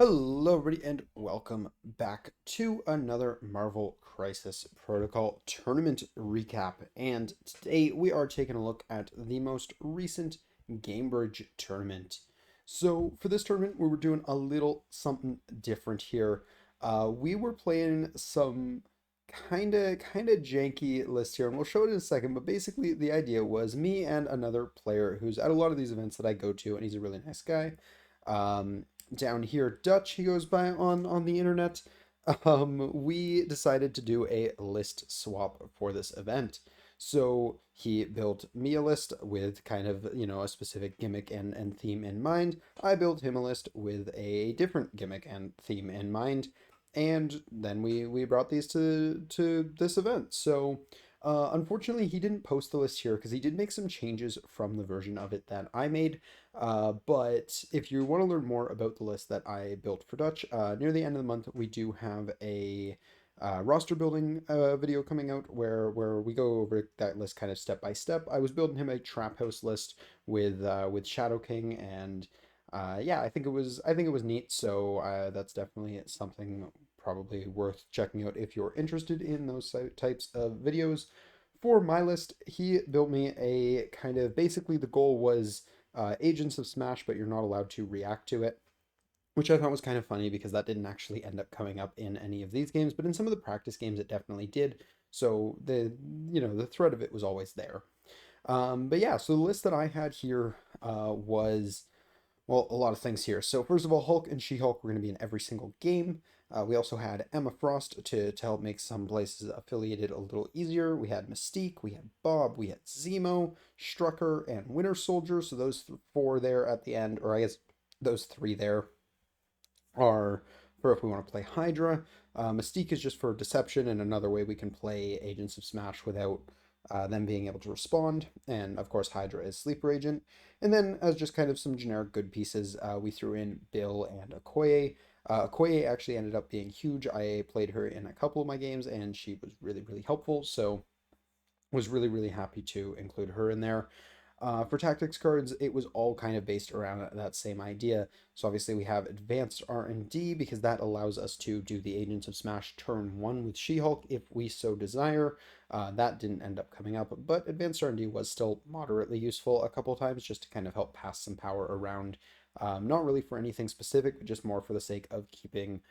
Hello, everybody, and welcome back to another Marvel Crisis Protocol tournament recap. And today we are taking a look at the most recent Gamebridge tournament. So, for this tournament, we were doing a little something different here. We were playing some kind of janky list here, and we'll show it in a second. But basically, the idea was me and another player who's at a lot of these events that I go to, and he's a really nice guy. Um, Down here, Dutch, he goes by on the internet. We decided to do a list swap for this event. So he built me a list with kind of, a specific gimmick and theme in mind. I built him a list with a different gimmick and theme in mind. And then we brought these to this event. So unfortunately, he didn't post the list here because he did make some changes from the version of it that I made. But if you want to learn more about the list that I built for Dutch, near the end of the month, we do have a roster building video coming out where we go over that list kind of step by step. I was building him a trap house list with Shadow King, and yeah, I think it was neat. So that's definitely something probably worth checking out if you're interested in those types of videos. For my list, he built me a kind of basically the goal was Agents of Smash, but you're not allowed to react to it, which I thought was kind of funny because that didn't actually end up coming up in any of these games, but in some of the practice games it definitely did. So the threat of it was always there. But yeah, so the list that I had here was well, a lot of things here. So first of all, Hulk and She-Hulk were going to be in every single game. We also had Emma Frost to help make some places affiliated a little easier. We had Mystique, we had Bob, we had Zemo, Strucker, and Winter Soldier. So those four there at the end, or I guess those three there are for if we want to play Hydra. Mystique is just for deception and another way we can play Agents of Smash without them being able to respond. And of course, Hydra is Sleeper Agent. And then, as just kind of some generic good pieces, we threw in Bill and Okoye. Okoye actually ended up being huge. I played her in a couple of my games, and she was really, really helpful. So, was really, really happy to include her in there. For tactics cards, it was all kind of based around that same idea. So obviously we have advanced R&D because that allows us to do the Agents of Smash turn one with She-Hulk if we so desire. That didn't end up coming up, but advanced R&D was still moderately useful a couple times just to kind of help pass some power around. Not really for anything specific, but just more for the sake of keeping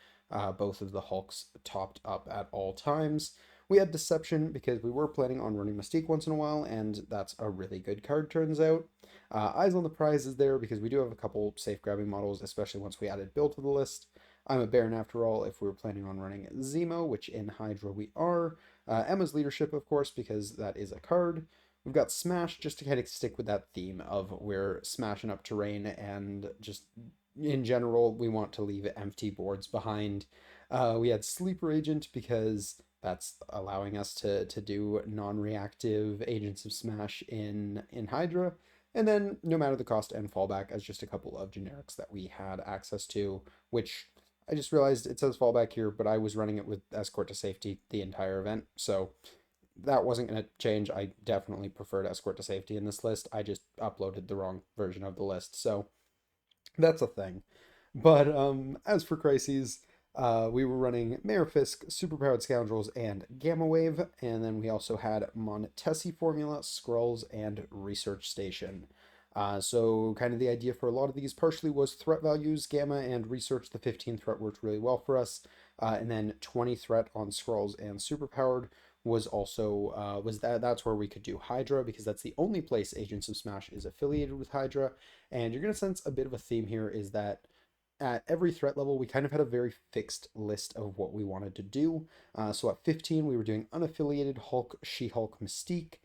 both of the Hulks topped up at all times. We had Deception because we were planning on running Mystique once in a while, and that's a really good card, turns out. Eyes on the Prize is there because we do have a couple safe grabbing models, especially once we added Bill to the list. I'm a Baron after all if we were planning on running Zemo, which in Hydra we are. Emma's Leadership, of course, because that is a card. We've got Smash just to kind of stick with that theme of we're smashing up terrain and just in general, we want to leave empty boards behind. We had Sleeper Agent because that's allowing us to do non-reactive Agents of Smash in Hydra. And then no matter the cost and fallback as just a couple of generics that we had access to, which I just realized it says fallback here, but I was running it with escort to safety the entire event. So that wasn't going to change. I definitely preferred escort to safety in this list. I just uploaded the wrong version of the list. So that's a thing. But as for crises, we were running Mayor Fisk, Superpowered Scoundrels, and Gamma Wave, and then we also had Montesi Formula, Skrulls, and Research Station. So kind of the idea for a lot of these partially was threat values, Gamma and Research, the 15 threat worked really well for us, and then 20 threat on Skrulls and Superpowered was also that's where we could do Hydra because that's the only place Agents of Smash is affiliated with Hydra, and you're gonna sense a bit of a theme here is that at every threat level, we kind of had a very fixed list of what we wanted to do. So at 15, we were doing unaffiliated Hulk, She-Hulk, Mystique.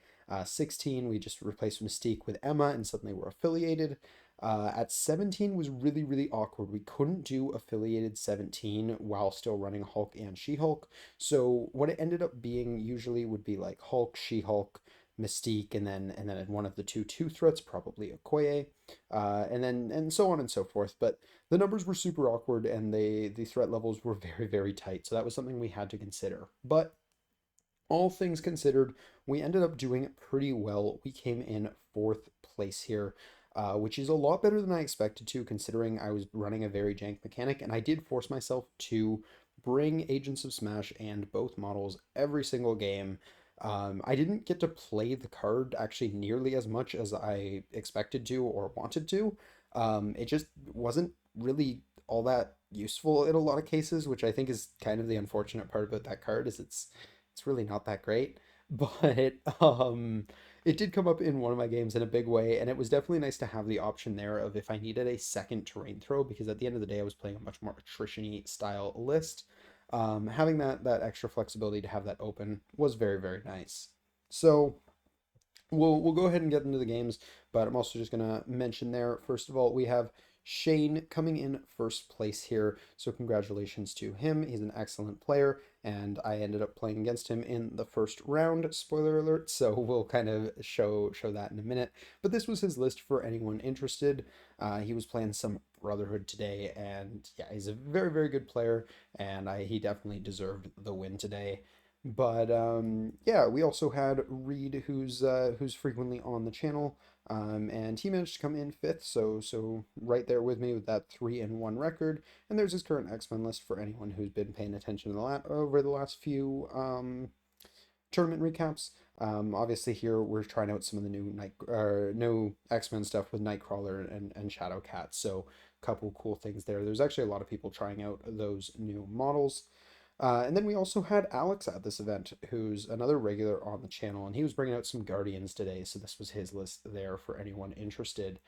16, we just replaced Mystique with Emma, and suddenly we're affiliated. At 17 was really, really awkward. We couldn't do affiliated 17 while still running Hulk and She-Hulk. So what it ended up being usually would be like Hulk, She-Hulk, Mystique, and then one of the two threats, probably Okoye, and so on and so forth. But the numbers were super awkward and the threat levels were very, very tight. So that was something we had to consider. But all things considered, we ended up doing pretty well. We came in fourth place here. which is a lot better than I expected to, considering I was running a very jank mechanic, and I did force myself to bring Agents of Smash and both models every single game. I didn't get to play the card actually nearly as much as I expected to or wanted to. It just wasn't really all that useful in a lot of cases, which I think is kind of the unfortunate part about that card is it's really not that great. But it did come up in one of my games in a big way, and it was definitely nice to have the option there of if I needed a second terrain throw, because at the end of the day I was playing a much more attrition-y style list. Having that extra flexibility to have that open was very, very nice. So we'll go ahead and get into the games, but I'm also just gonna mention there, first of all, we have Shane coming in first place here. So congratulations to him. He's an excellent player, and I ended up playing against him in the first round. Spoiler alert. So we'll kind of show that in a minute. But this was his list for anyone interested. He was playing some Brotherhood today, and yeah, he's a very, very good player, and he definitely deserved the win today. But yeah, we also had Reed, who's frequently on the channel, and he managed to come in fifth, so right there with me with that 3-1 record. And there's his current X-Men list for anyone who's been paying attention to over the last few tournament recaps. Obviously here we're trying out some of the new X-Men stuff with Nightcrawler and Shadowcat, so a couple cool things there. There's actually a lot of people trying out those new models. And then we also had Alex at this event, who's another regular on the channel, and he was bringing out some Guardians today, so this was his list there for anyone interested.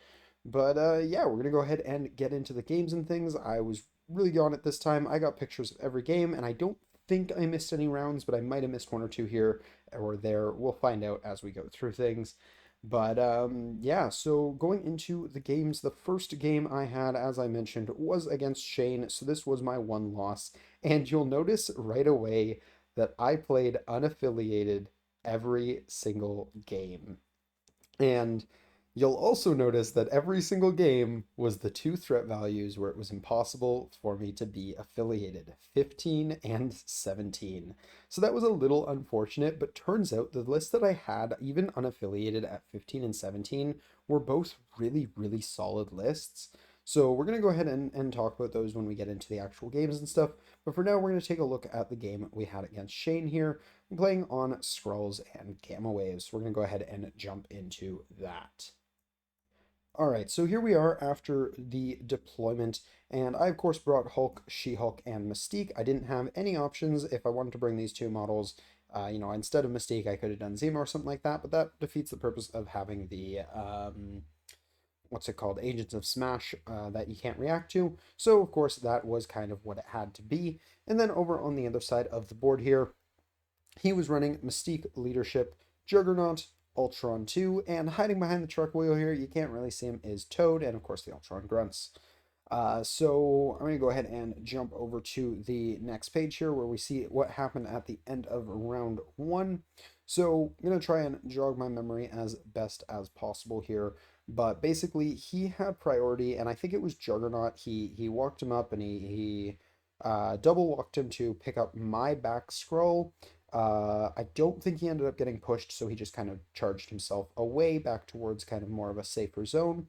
But yeah, we're gonna go ahead and get into the games and things. I was really on it this time. I got pictures of every game, and I don't think I missed any rounds, but I might have missed one or two here or there. We'll find out as we go through things. But yeah, so going into the games, the first game I had, as I mentioned, was against Shane. So this was my one loss. And you'll notice right away that I played unaffiliated every single game. And you'll also notice that every single game was the two threat values where it was impossible for me to be affiliated, 15 and 17. So that was a little unfortunate, but turns out the list that I had, even unaffiliated at 15 and 17, were both really, really solid lists. So we're going to go ahead and talk about those when we get into the actual games and stuff. But for now, we're going to take a look at the game we had against Shane here. I'm playing on Skrulls and Gamma Waves. So we're going to go ahead and jump into that. All right, so here we are after the deployment, and I of course brought Hulk, She-Hulk, and Mystique. I didn't have any options if I wanted to bring these two models. Instead of Mystique, I could have done Zima or something like that, but that defeats the purpose of having the what's it called, Agents of Smash that you can't react to. So of course that was kind of what it had to be. And then over on the other side of the board here, he was running Mystique Leadership, Juggernaut, Ultron 2, and hiding behind the truck wheel here, you can't really see him, is Toad, and of course the Ultron Grunts. So I'm going to go ahead and jump over to the next page here where we see what happened at the end of round one. So I'm going to try and jog my memory as best as possible here. But basically, he had priority, and I think it was Juggernaut. He walked him up, and he double walked him to pick up my back scroll. I don't think he ended up getting pushed, so he just kind of charged himself away back towards kind of more of a safer zone.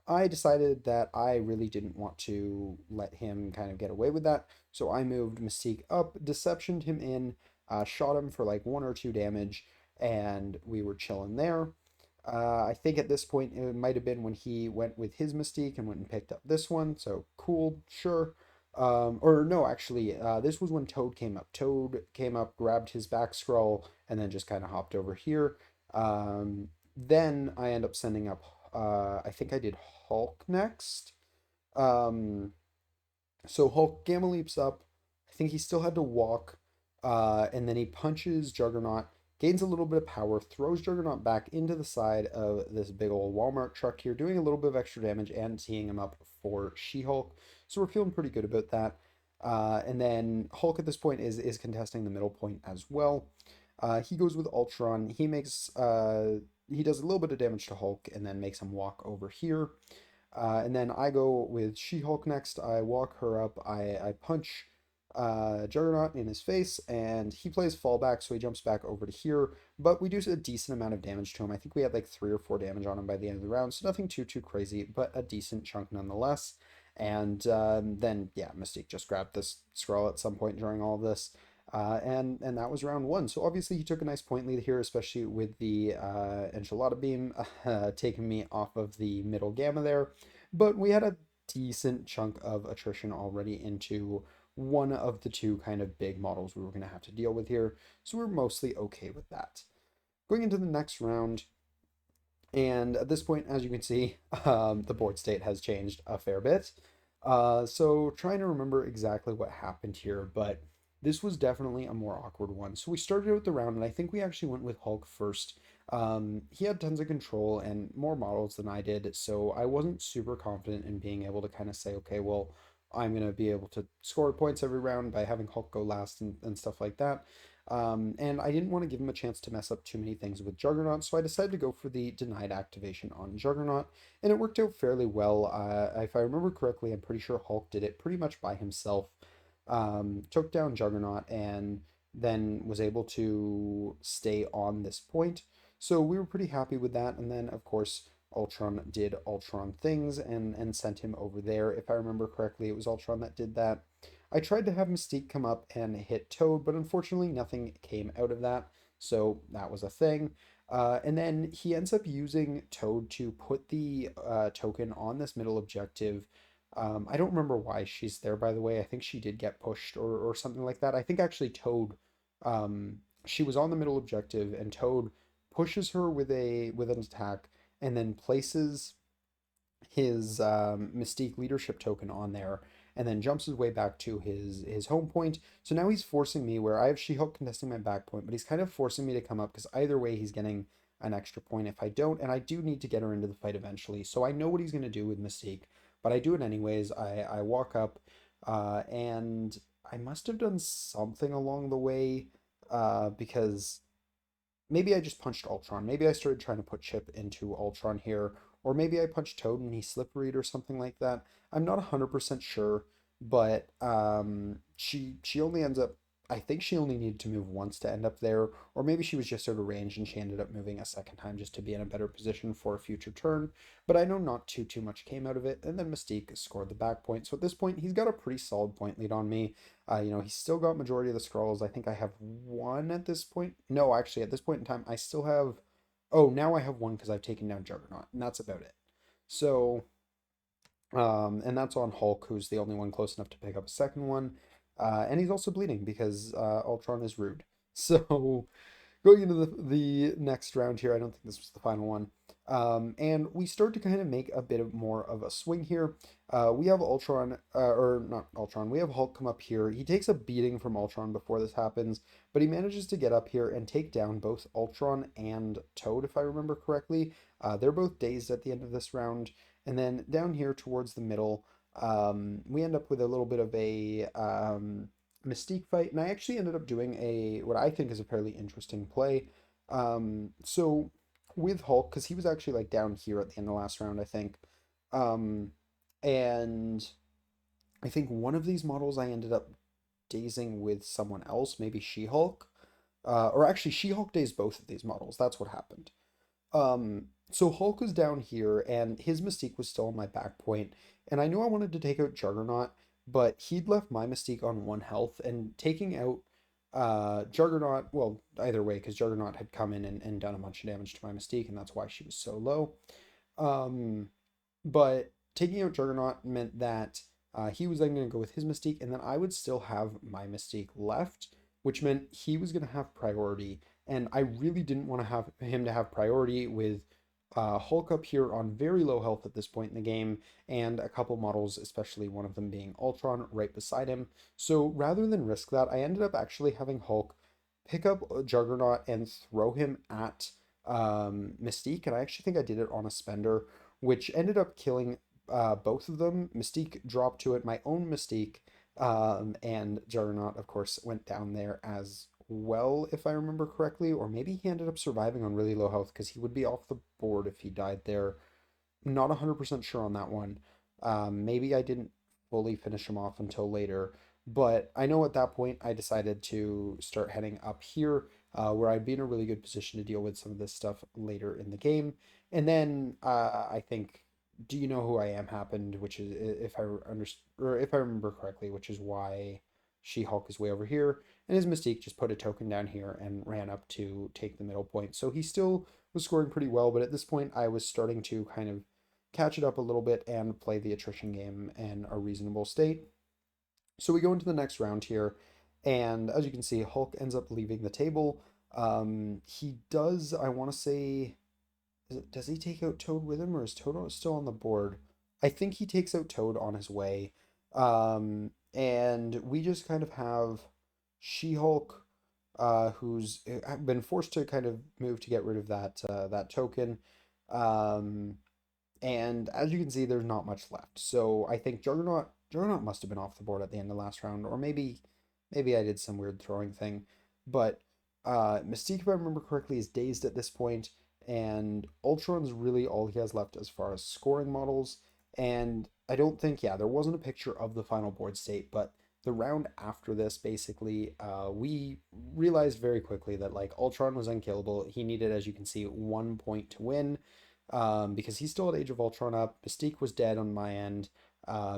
I decided that I really didn't want to let him kind of get away with that, so I moved Mystique up, deceptioned him in, shot him for like 1 or 2 damage, and we were chilling there. I think at this point it might have been when he went with his Mystique and went and picked up this one, so cool, sure. Or no, actually, this was when Toad came up. Toad came up, grabbed his back scroll, and then just kind of hopped over here. Then I end up sending up, I think I did Hulk next. Um, so Hulk Gamma leaps up. I think he still had to walk. And then he punches Juggernaut, gains a little bit of power, throws Juggernaut back into the side of this big old Walmart truck here, doing a little bit of extra damage and teeing him up for She-Hulk. So we're feeling pretty good about that. And then Hulk at this point is contesting the middle point as well. He goes with Ultron. He does a little bit of damage to Hulk and then makes him walk over here. And then I go with She-Hulk next. I walk her up. I punch Juggernaut in his face, and he plays fallback, so he jumps back over to here. But we do a decent amount of damage to him. I think we had like 3 or 4 damage on him by the end of the round, so nothing too crazy, but a decent chunk nonetheless. And then yeah, Mystique just grabbed this scroll at some point during all of this. And that was round one. So obviously he took a nice point lead here, especially with the enchilada beam taking me off of the middle gamma there. But we had a decent chunk of attrition already into one of the two kind of big models we were going to have to deal with here. So we're mostly okay with that. Going into the next round, and at this point, as you can see, the board state has changed a fair bit. So trying to remember exactly what happened here, but this was definitely a more awkward one. So we started out the round, and I think we actually went with Hulk first. He had tons of control and more models than I did, so I wasn't super confident in being able to kind of say, okay, well, I'm going to be able to score points every round by having Hulk go last and stuff like that. And I didn't want to give him a chance to mess up too many things with Juggernaut, so I decided to go for the denied activation on Juggernaut, and it worked out fairly well. If I remember correctly, I'm pretty sure Hulk did it pretty much by himself. Took down Juggernaut and then was able to stay on this point. So we were pretty happy with that. And then, of course, Ultron did Ultron things and sent him over there. If I remember correctly, it was Ultron that did that. I tried to have Mystique come up and hit Toad, but unfortunately nothing came out of that. So that was a thing. And then he ends up using Toad to put the token on this middle objective. I don't remember why she's there, by the way. I think she did get pushed or something like that. I think actually Toad, she was on the middle objective, and Toad pushes her with an attack and then places his Mystique leadership token on there, and then jumps his way back to his home point. So now he's forcing me where I have She-Hulk contesting my back point, but he's kind of forcing me to come up because either way he's getting an extra point if I don't, and I do need to get her into the fight eventually. So I know what he's going to do with Mystique, but I do it anyways. I walk up, and I must have done something along the way because maybe I just punched Ultron. Maybe I started trying to put Chip into Ultron here, or maybe I punched Toad and he slipperied or something like that. I'm not 100% sure, but she only ends up. I think she only needed to move once to end up there, or maybe she was just out of range and she ended up moving a second time just to be in a better position for a future turn. But I know not too much came out of it, and then Mystique scored the back point. So at this point, he's got a pretty solid point lead on me. He's still got majority of the scrolls. I think I have one at this point. No, actually, at this point in time, I still have. Oh, now I have one because I've taken down Juggernaut, and that's about it. So, and that's on Hulk, who's the only one close enough to pick up a second one. And he's also bleeding because Ultron is rude. So, going into the next round here, I don't think this was the final one. And we start to kind of make a bit of more of a swing here. We have Ultron, or not Ultron, we have Hulk come up here. He takes a beating from Ultron before this happens, but he manages to get up here and take down both Ultron and Toad, if I remember correctly. They're both dazed at the end of this round. And then down here towards the middle, we end up with a little bit of a Mystique fight, and I actually ended up doing a what I think is a fairly interesting play. So with Hulk, because he was actually like down here at the end of the last round, I think. Um, and I think one of these models I ended up dazing with someone else, maybe She-Hulk. Or actually She-Hulk dazed both of these models. That's what happened. So Hulk was down here, and his Mystique was still on my back point, and I knew I wanted to take out Juggernaut, but he'd left my Mystique on 1 health, and taking out Juggernaut, well, either way, because Juggernaut had come in and done a bunch of damage to my Mystique, and that's why she was so low. Um, but taking out Juggernaut meant that he was then going to go with his Mystique, and then I would still have my Mystique left, which meant he was going to have priority. And I really didn't want to have him to have priority with Hulk up here on very low health at this point in the game, and a couple models, especially one of them being Ultron, right beside him. So rather than risk that, I ended up actually having Hulk pick up Juggernaut and throw him at Mystique, and I actually think I did it on a spender, which ended up killing both of them. Mystique dropped to it, my own Mystique, and Juggernaut, of course, went down there as well, if I remember correctly, or maybe he ended up surviving on really low health because he would be off the board if he died there. Not 100% sure on that one. Maybe I didn't fully finish him off until later. But I know at that point I decided to start heading up here, where I'd be in a really good position to deal with some of this stuff later in the game. And then I think, "Do you know who I am?" happened, which is, if I understand, or if I remember correctly, which is why She-Hulk is way over here, and his Mystique just put a token down here and ran up to take the middle point. So he still was scoring pretty well, but at this point I was starting to kind of catch it up a little bit and play the attrition game in a reasonable state. So we go into the next round here, and as you can see, Hulk ends up leaving the table. He does, I want to say, does he take out Toad with him, or is Toad still on the board? I think he takes out Toad on his way. And we just kind of have She-Hulk, who's been forced to kind of move to get rid of that token. Um, and as you can see, there's not much left. So I think Juggernaut must have been off the board at the end of last round, or maybe I did some weird throwing thing. But Mystique, if I remember correctly, is dazed at this point, and Ultron's really all he has left as far as scoring models. And I don't think, yeah, there wasn't a picture of the final board state, but the round after this, basically, we realized very quickly that like Ultron was unkillable. He needed, as you can see, 1 point to win, because he still had Age of Ultron up. Mystique was dead on my end,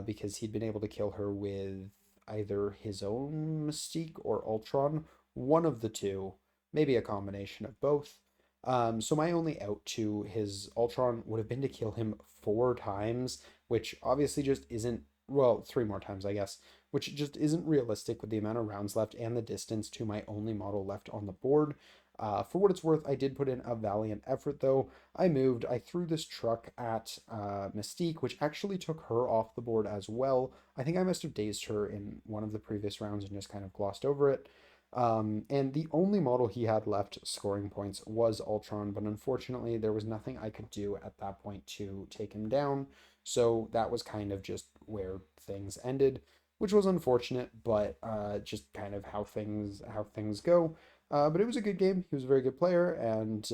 because he'd been able to kill her with either his own Mystique or Ultron, one of the two, maybe a combination of both. So my only out to his Ultron would have been to kill him 4 times, which obviously just isn't, well, 3 more times, I guess, which just isn't realistic with the amount of rounds left and the distance to my only model left on the board. For what it's worth, I did put in a valiant effort, though. I threw this truck at Mystique, which actually took her off the board as well. I think I must have dazed her in one of the previous rounds and just kind of glossed over it. And the only model he had left scoring points was Ultron, but unfortunately, there was nothing I could do at that point to take him down. So that was kind of just where things ended, which was unfortunate, but just kind of how things go. But it was a good game. He was a very good player, and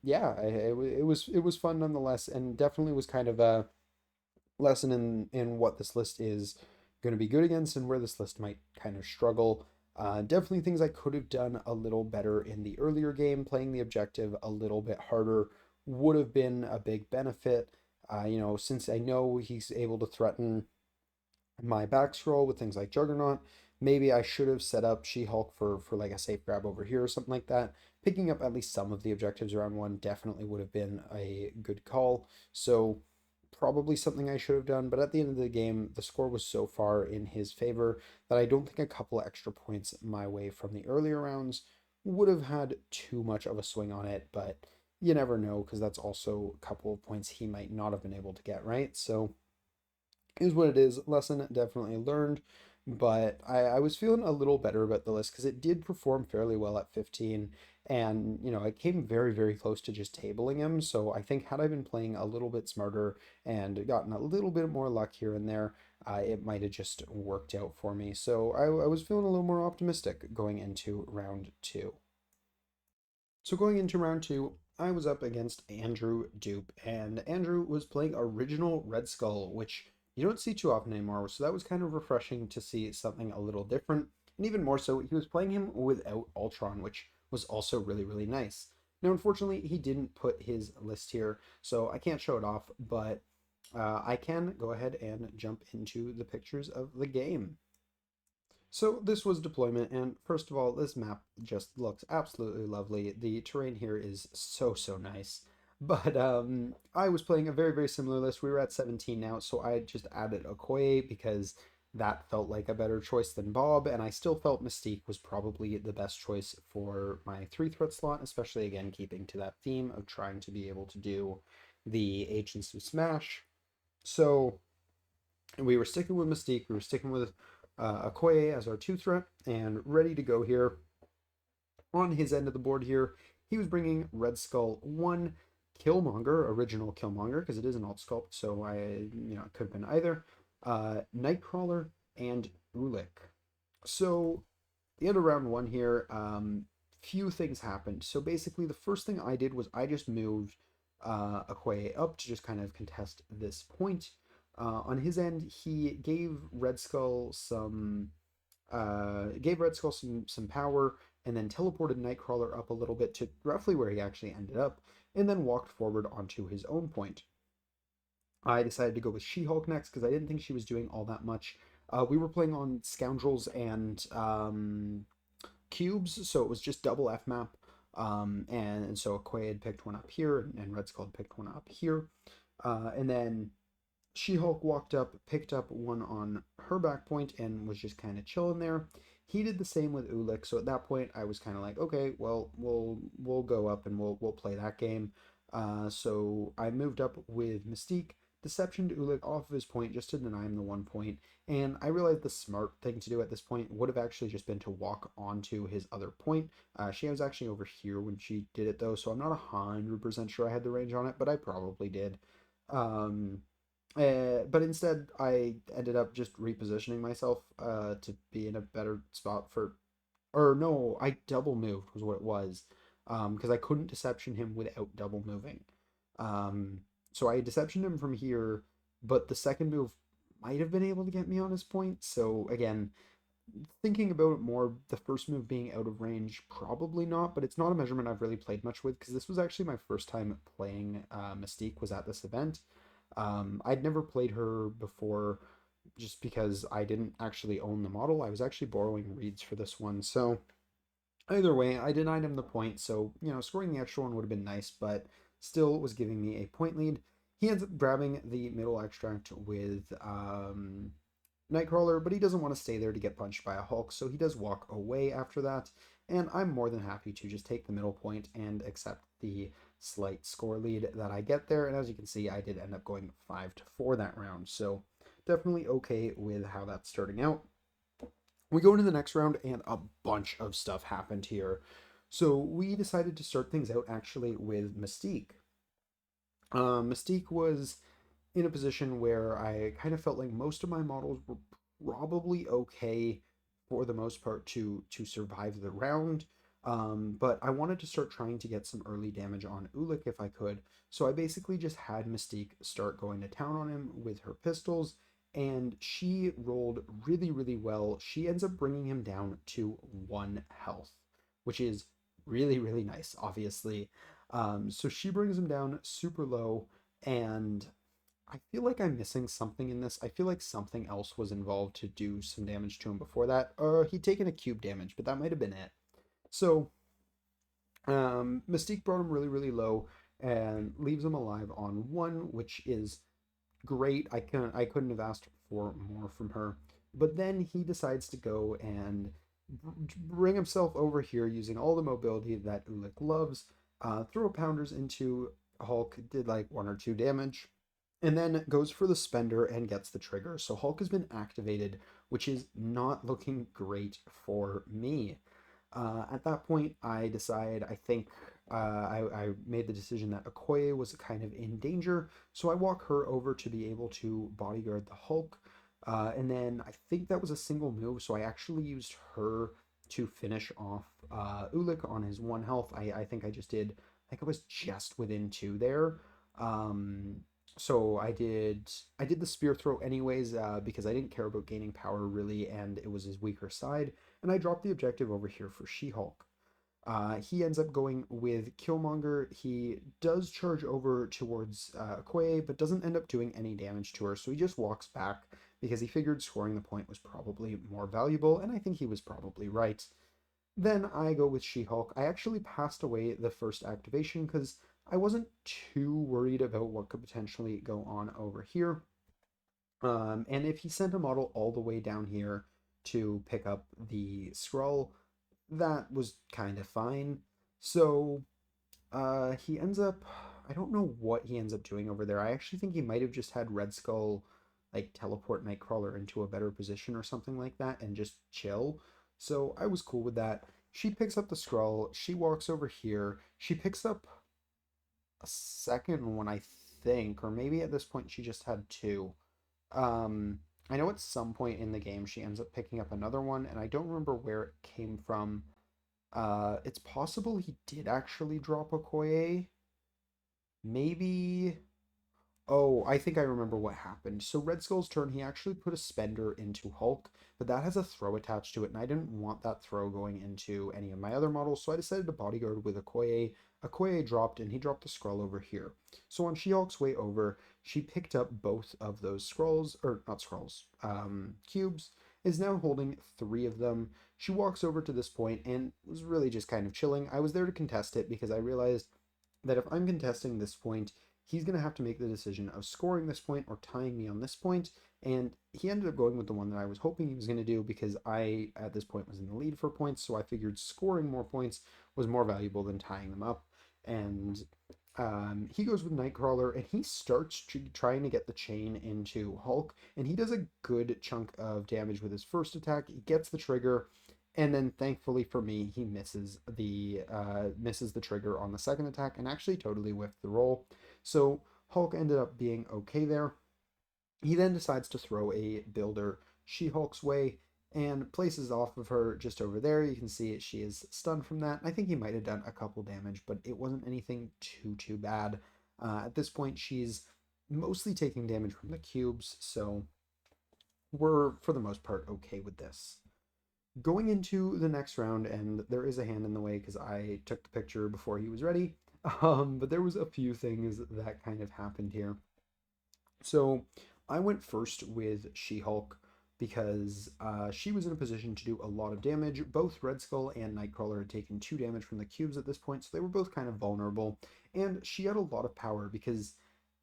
yeah, it was fun nonetheless, and definitely was kind of a lesson in what this list is going to be good against and where this list might kind of struggle. Definitely things I could have done a little better in the earlier game. Playing the objective a little bit harder would have been a big benefit. Since I know he's able to threaten my back scroll with things like Juggernaut. Maybe I should have set up She-Hulk for like a safe grab over here or something like that. Picking up at least some of the objectives around one definitely would have been a good call. So probably something I should have done, but at the end of the game, the score was so far in his favor that I don't think a couple extra points my way from the earlier rounds would have had too much of a swing on it, but you never know because that's also a couple of points he might not have been able to get, right? So is what it is. Lesson definitely learned, but I was feeling a little better about the list because it did perform fairly well at 15, and it came very, very close to just tabling him. So I think had I been playing a little bit smarter and gotten a little bit more luck here and there, it might have just worked out for me. So I was feeling a little more optimistic going into round two. So going into round two, I was up against Andrew Dupe, and Andrew was playing original Red Skull, which you don't see too often anymore. So that was kind of refreshing to see something a little different. And even more so, he was playing him without Ultron, which was also really, really nice. Now, unfortunately, he didn't put his list here, so I can't show it off, but I can go ahead and jump into the pictures of the game. So this was deployment, and first of all, this map just looks absolutely lovely. The terrain here is so, so nice. But I was playing a very, very similar list. We were at 17 now, so I just added Okoye because that felt like a better choice than Bob, and I still felt Mystique was probably the best choice for my 3 threat slot, especially again keeping to that theme of trying to be able to do the Agents of Smash. So we were sticking with Mystique, we were sticking with Okoye as our 2 threat, and ready to go here. On his end of the board here, he was bringing Red Skull 1, Killmonger, original Killmonger, because it is an alt sculpt, so it could have been either, Nightcrawler, and Ulik. So, the end of round one here, few things happened. So basically, the first thing I did was I just moved Okoye up to just kind of contest this point. On his end, he gave Red Skull some power, and then teleported Nightcrawler up a little bit to roughly where he actually ended up, and then walked forward onto his own point. I decided to go with She-Hulk next because I didn't think she was doing all that much. We were playing on Scoundrels and Cubes, so it was just double F map. And so Quay had picked one up here, and Red Skull had picked one up here. And then She-Hulk walked up, picked up one on her back point, and was just kind of chilling there. He did the same with Ulik, so at that point I was kind of like, okay, well, we'll go up and we'll play that game. So I moved up with Mystique, Deception to Ulik off of his point just to deny him the 1 point, and I realized the smart thing to do at this point would have actually just been to walk onto his other point. She was actually over here when she did it though, so I'm not 100% sure I had the range on it, but I probably did. Um, but instead, I ended up just repositioning myself to be in a better spot for, or no, I double moved was what it was, because I couldn't deception him without double moving. Um, so I deceptioned him from here, but the second move might have been able to get me on his point. So again, thinking about it more, the first move being out of range, probably not, but it's not a measurement I've really played much with because this was actually my first time playing Mystique was at this event. I'd never played her before just because I didn't actually own the model. I was actually borrowing reads for this one. So either way, I denied him the point. So, scoring the extra one would have been nice, but still was giving me a point lead. He ends up grabbing the middle extract with Nightcrawler, but he doesn't want to stay there to get punched by a Hulk, so he does walk away after that. And I'm more than happy to just take the middle point and accept the slight score lead that I get there. And as you can see, I did end up going 5-4 that round, so definitely okay with how that's starting out. We go into the next round, and a bunch of stuff happened here. So we decided to start things out actually with Mystique. Mystique was in a position where I kind of felt like most of my models were probably okay for the most part to survive the round. But I wanted to start trying to get some early damage on Ulik if I could. So I basically just had Mystique start going to town on him with her pistols, and she rolled really, really well. She ends up bringing him down to 1 health, which is really, really nice, obviously. So she brings him down super low, and I feel like I'm missing something in this. I feel like something else was involved to do some damage to him before that. He'd taken a cube damage, but that might have been it. So, Mystique brought him really, really low and leaves him alive on 1, which is great. I couldn't have asked for more from her. But then he decides to go and bring himself over here using all the mobility that Ulik loves. Throw pounders into Hulk, did like 1 or 2 damage, and then goes for the spender and gets the trigger. So Hulk has been activated, which is not looking great for me. At that point, I decide, I think I made the decision that Okoye was kind of in danger, so I walk her over to be able to bodyguard the Hulk. And then I think that was a single move, so I actually used her to finish off Ulik on his 1 health. I think I think I was just within 2 there. Um, so I did the spear throw anyways because I didn't care about gaining power really, and it was his weaker side, and I dropped the objective over here for She-Hulk. He ends up going with Killmonger. He does charge over towards Okoye, but doesn't end up doing any damage to her, so he just walks back because he figured scoring the point was probably more valuable, and I think he was probably right. Then I go with She-Hulk. I actually passed away the first activation because I wasn't too worried about what could potentially go on over here. And if he sent a model all the way down here to pick up the scroll, that was kind of fine. So he ends up, I don't know what he ends up doing over there. I actually think he might have just had Red Skull like teleport Nightcrawler into a better position or something like that and just chill. So I was cool with that. She picks up the scroll. She walks over here. She picks up a second one, I think, or maybe at this point she just had 2. Um, I know at some point in the game she ends up picking up another one, and I don't remember where it came from. It's possible he did actually drop Okoye. Maybe. Oh, I think I remember what happened. So Red Skull's turn, he actually put a spender into Hulk, but that has a throw attached to it, and I didn't want that throw going into any of my other models, so I decided to bodyguard with Okoye. Okoye dropped, and he dropped the scroll over here. So on She-Hulk's way over, she picked up both of those scrolls, or not scrolls, cubes, is now holding three of them. She walks over to this point and was really just kind of chilling. I was there to contest it because I realized that if I'm contesting this point, he's going to have to make the decision of scoring this point or tying me on this point. And he ended up going with the one that I was hoping he was going to do because I, at this point, was in the lead for points. So I figured scoring more points was more valuable than tying them up. And he goes with Nightcrawler and he starts trying to get the chain into Hulk. And he does a good chunk of damage with his first attack. He gets the trigger, and then thankfully for me, he misses the trigger on the second attack and actually totally whiffed the roll. So Hulk ended up being okay there. He then decides to throw a builder She-Hulk's way and places off of her just over there. You can see she is stunned from that. I think he might have done a couple damage, but it wasn't anything too bad. At this point, she's mostly taking damage from the cubes, so we're for the most part okay with this. Going into the next round, and there is a hand in the way because I took the picture before he was ready. But there was a few things that kind of happened here. So I went first with She-Hulk because she was in a position to do a lot of damage. Both Red Skull and Nightcrawler had taken 2 damage from the cubes at this point, so they were both kind of vulnerable. And she had a lot of power because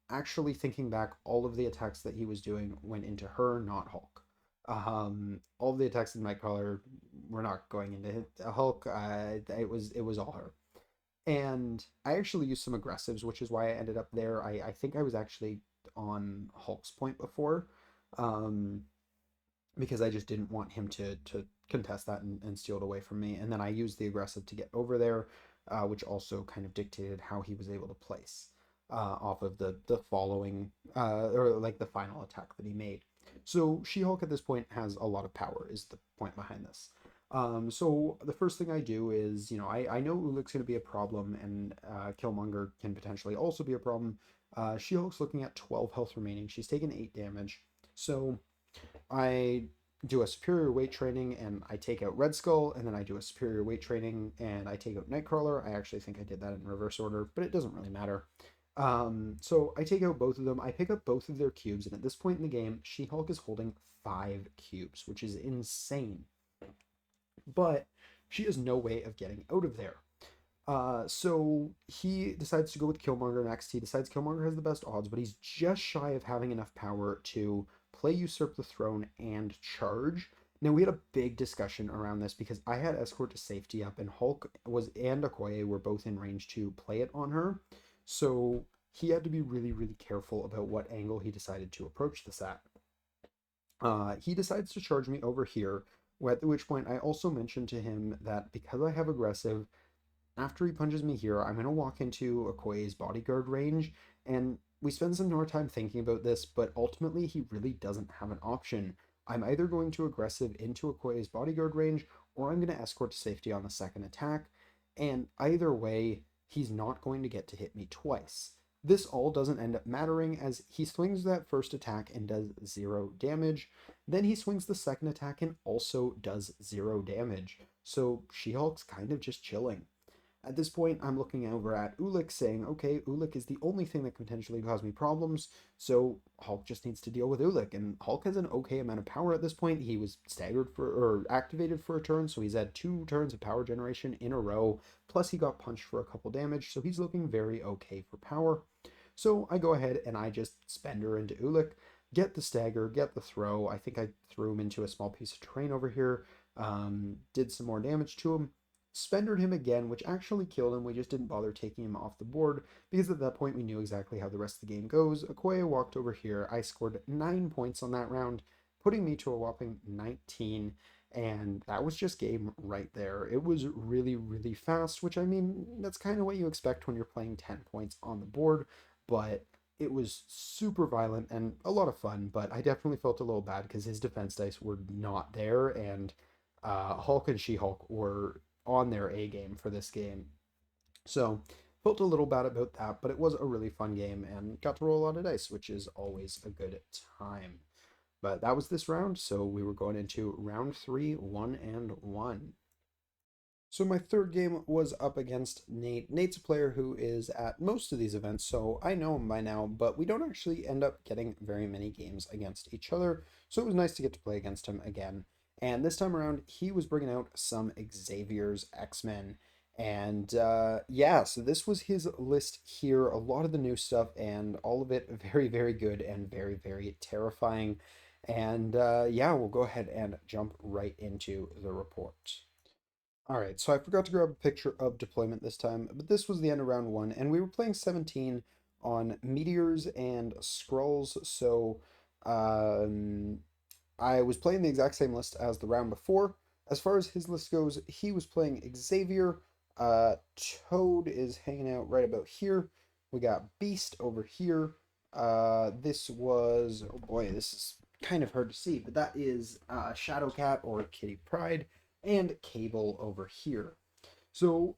actually thinking back, all of the attacks that he was doing went into her, not Hulk. All of the attacks in Nightcrawler were not going into Hulk. It was all her. And I actually used some aggressives, which is why I ended up there. I think I was actually on Hulk's point before, um, because I just didn't want him to contest that and steal it away from me. And then I used the aggressive to get over there, which also kind of dictated how he was able to place off of the following or like the final attack that he made. So She-Hulk at this point has a lot of power, is the point behind this. So the first thing I do is, I know Ulik's going to be a problem, and Killmonger can potentially also be a problem. She-Hulk's looking at 12 health remaining. She's taken 8 damage. So I do a superior weight training and I take out Red Skull, and then I do a superior weight training and I take out Nightcrawler. I actually think I did that in reverse order, but it doesn't really matter. So I take out both of them. I pick up both of their cubes, and at this point in the game, She-Hulk is holding 5 cubes, which is insane. But she has no way of getting out of there. So he decides to go with Killmonger next. He decides Killmonger has the best odds, but he's just shy of having enough power to play Usurp the Throne and charge. Now we had a big discussion around this because I had Escort to safety up, and Hulk was and Okoye were both in range to play it on her. So he had to be really, really careful about what angle he decided to approach this at. He decides to charge me over here, at which point I also mentioned to him that because I have aggressive, after he punches me here, I'm going to walk into Okoye's bodyguard range, and we spend some more time thinking about this, but ultimately he really doesn't have an option. I'm either going to aggressive into Okoye's bodyguard range, or I'm going to escort to safety on the second attack, and either way, he's not going to get to hit me twice. This all doesn't end up mattering as he swings that first attack and does 0 damage. Then he swings the second attack and also does 0 damage. So She-Hulk's kind of just chilling. At this point, I'm looking over at Ulik saying, okay, Ulik is the only thing that can potentially cause me problems, so Hulk just needs to deal with Ulik. And Hulk has an okay amount of power at this point. He was staggered or activated for a turn, so he's had 2 turns of power generation in a row, plus he got punched for a couple damage, so he's looking very okay for power. So I go ahead and I just spend her into Ulik, get the stagger, get the throw. I think I threw him into a small piece of terrain over here, did some more damage to him, spendered him again, which actually killed him. We just didn't bother taking him off the board because at that point we knew exactly how the rest of the game goes. Okoye walked over here. I scored 9 points on that round, putting me to a whopping 19, and that was just game right there. It was really, really fast, which I mean, that's kind of what you expect when you're playing 10 points on the board, but it was super violent and a lot of fun, but I definitely felt a little bad because his defense dice were not there, and Hulk and She-Hulk were on their A game for this game. So Felt a little bad about that, but it was a really fun game and got to roll a lot of dice, which is always a good time. But that was this round, so we were going into round three, 1-1. So my third game was up against Nate. Nate's a player who is at most of these events, so I know him by now, but we don't actually end up getting very many games against each other, so it was nice to get to play against him again. And this time around, he was bringing out some Xavier's X-Men. And yeah, so this was his list here, a lot of the new stuff, and all of it very, very good and very, very terrifying. And yeah, we'll go ahead and jump right into the report. All right, so I forgot to grab a picture of deployment this time, but this was the end of round one, and we were playing 17 on meteors and scrolls. So um, I was playing the exact same list as the round before. As far as his list goes, he was playing Xavier. Toad is hanging out right about here. We got Beast over here. This was, oh boy, this is kind of hard to see, but that is Shadowcat or Kitty Pride and Cable over here. So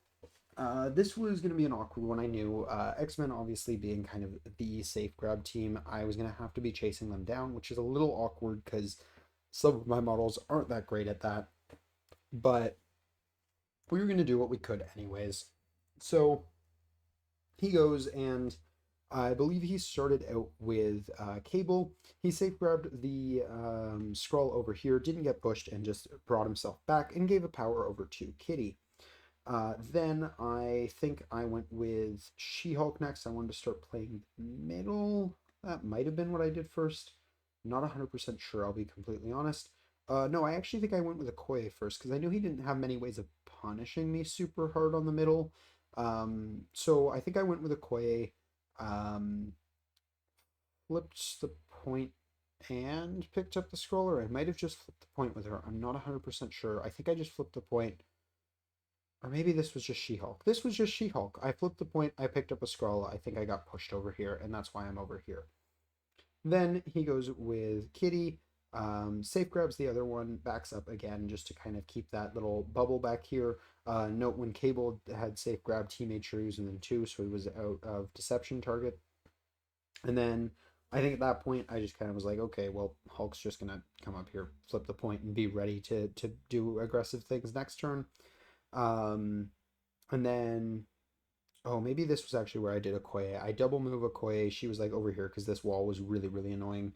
this was going to be an awkward one, I knew. X-Men obviously being kind of the safe grab team, I was going to have to be chasing them down, which is a little awkward because some of my models aren't that great at that. But we were going to do what we could anyways. So he goes and I believe he started out with Cable. He safe grabbed the scroll over here, didn't get pushed, and just brought himself back and gave a power over to Kitty. Then I think I went with She-Hulk next. I wanted to start playing middle. That might have been what I did first. Not 100% sure, I'll be completely honest. No, I actually think I went with Okoye first because I knew he didn't have many ways of punishing me super hard on the middle. So I think I went with Okoye, um, flipped the point and picked up the scroll, or I might have just flipped the point with her. I'm not 100% sure. I think I just flipped the point. Or maybe this was just She-Hulk. This was just She-Hulk. I flipped the point, I picked up a scroll, I think I got pushed over here, and that's why I'm over here. Then he goes with Kitty, safe grabs the other one, backs up again just to kind of keep that little bubble back here. Note when Cable had safe grabbed, he made sure he was in them too, so he was out of deception target. And then I think at that point I just kind of was like, okay, well, Hulk's just gonna come up here, flip the point, and be ready to do aggressive things next turn. Um, and then oh, maybe this was actually where I did Okoye. I double move Okoye. She was like over here because this wall was really, really annoying.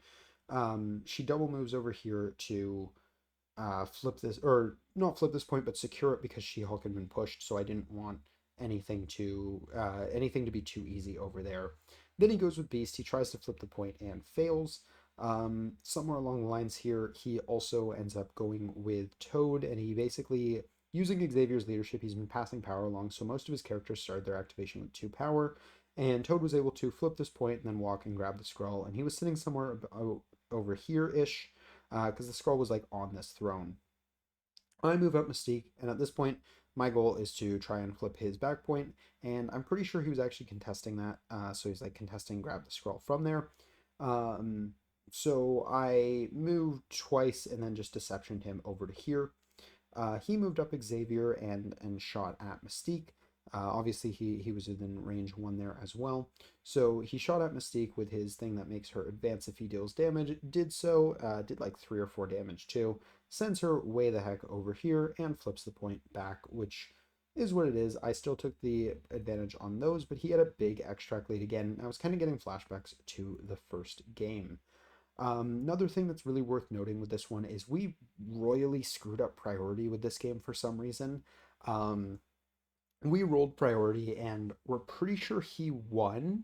She double moves over here to flip this, or not flip this point, but secure it because She-Hulk had been pushed, so I didn't want anything to be too easy over there. Then he goes with Beast. He tries to flip the point and fails. Somewhere along the lines here, he also ends up going with Toad, and he basically using Xavier's leadership, he's been passing power along, so most of his characters started their activation with 2 power, and Toad was able to flip this point and then walk and grab the scroll, and he was sitting somewhere over here-ish, because the scroll was like on this throne. I move up Mystique, and at this point, my goal is to try and flip his back point, and I'm pretty sure he was actually contesting that, so he's like contesting grab the scroll from there. Um, so I moved twice and then just deceptioned him over to here. He moved up Xavier and shot at Mystique. Obviously, he was within range 1 there as well. So he shot at Mystique with his thing that makes her advance if he deals damage. Did so, did like 3 or 4 damage too. Sends her way the heck over here and flips the point back, which is what it is. I still took the advantage on those, but he had a big extract lead again. I was kind of getting flashbacks to the first game. Another thing that's really worth noting with this one is we royally screwed up priority with this game for some reason. Um, we rolled priority and we're pretty sure he won,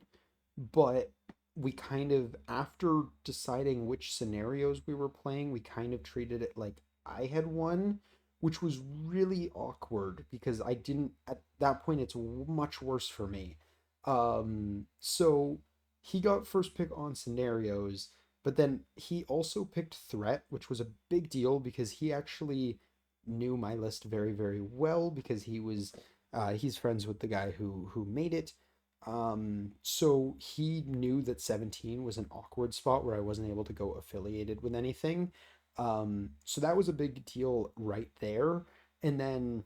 but we kind of, after deciding which scenarios we were playing, we kind of treated it like I had won, which was really awkward because I didn't, at that point, it's much worse for me. So he got first pick on scenarios, but then he also picked threat, which was a big deal because he actually knew my list very, very well because he's friends with the guy who made it. So he knew that 17 was an awkward spot where I wasn't able to go affiliated with anything. So that was a big deal right there. And then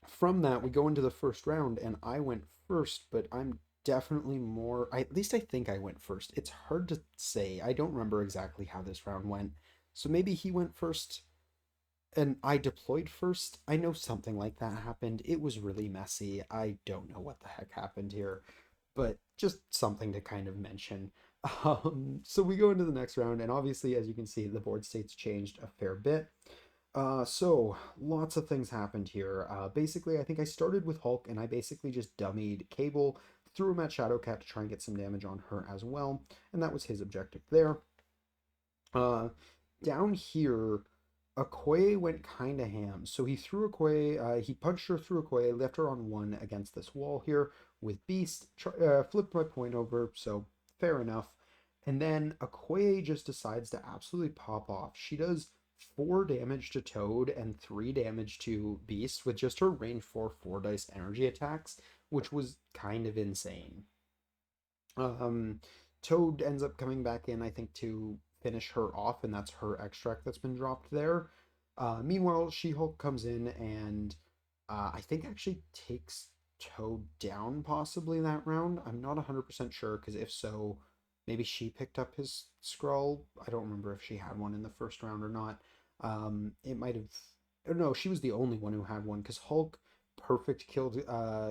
From that, we go into the first round, and I went first, but I'm definitely more. At least I think I went first. It's hard to say. I don't remember exactly how this round went. So maybe he went first and I deployed first. I know something like that happened. It was really messy. I don't know what the heck happened here, but just something to kind of mention. So we go into the next round, and obviously, as you can see, the board states changed a fair bit. So lots of things happened here. Basically, I think I started with Hulk, and I basically just dummied Cable, threw him at Shadowcat to try and get some damage on her as well, and that was his objective there. Uh, Down here, Okoye went kind of ham. So he threw Okoye, he punched her through Okoye, left her on one against this wall here with Beast, flipped my point over, so fair enough. And then Okoye just decides to absolutely pop off. She does 4 damage to Toad and 3 damage to Beast with just her range 4 dice energy attacks, which was kind of insane. Um, Toad ends up coming back in, I think, to finish her off, and that's her extract that's been dropped there. Meanwhile, She-Hulk comes in and I think actually takes Toad down possibly that round. I'm not 100% sure because if so, maybe she picked up his scroll. I don't remember if she had one in the first round or not. It might have. Or no, she was the only one who had one because Hulk perfect killed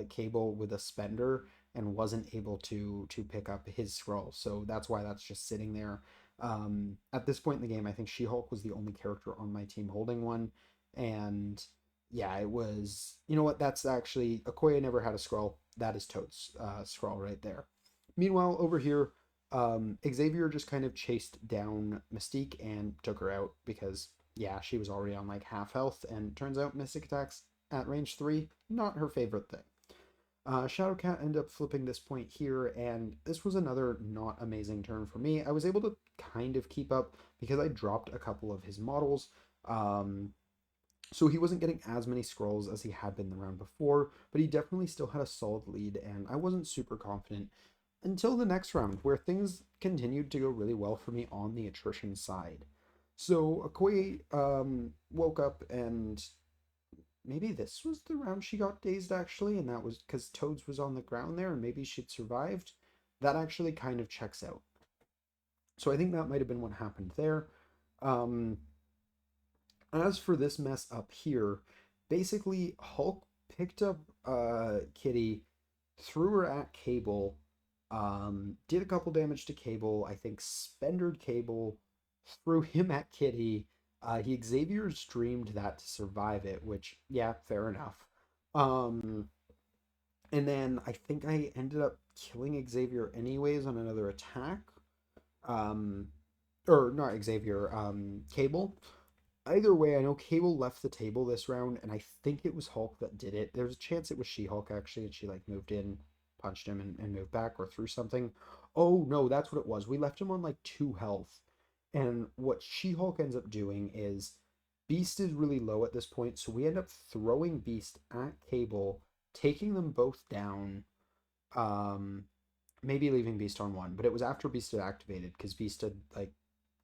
Cable with a spender and wasn't able to pick up his scroll. So that's why that's just sitting there. At this point in the game, I think She-Hulk was the only character on my team holding one, and yeah, it was. You know what? That's actually Okoye never had a scroll. That is Toad's scroll right there. Meanwhile, over here, Xavier just kind of chased down Mystique and took her out because yeah, she was already on like half health, and turns out Mystic attacks at range 3 not her favorite thing. Shadowcat ended up flipping this point here, and this was another not amazing turn for me. I was able to kind of keep up because I dropped a couple of his models. Um, so he wasn't getting as many scrolls as he had been the round before, but he definitely still had a solid lead, and I wasn't super confident until the next round, where things continued to go really well for me on the attrition side. So Okoye woke up and maybe this was the round she got dazed actually, and that was because Toads was on the ground there and maybe she'd survived. That actually kind of checks out. So I think that might have been what happened there. Um, as for this mess up here, basically Hulk picked up Kitty, threw her at Cable, did a couple damage to Cable, I think spendered Cable, threw him at Kitty. He Xavier streamed that to survive it, which yeah, fair enough. Um, and then I think I ended up killing Xavier anyways on another attack. Um, or not Xavier, Cable. Either way, I know Cable left the table this round, and I think it was Hulk that did it. There's a chance it was She-Hulk actually, and she like moved in, punched him, and moved back or threw something. Oh no, that's what it was. We left him on like 2 health, and what She-Hulk ends up doing is Beast is really low at this point, so we end up throwing Beast at Cable, taking them both down. Um, Maybe leaving Beast on one, but it was after Beast had activated because Beast had like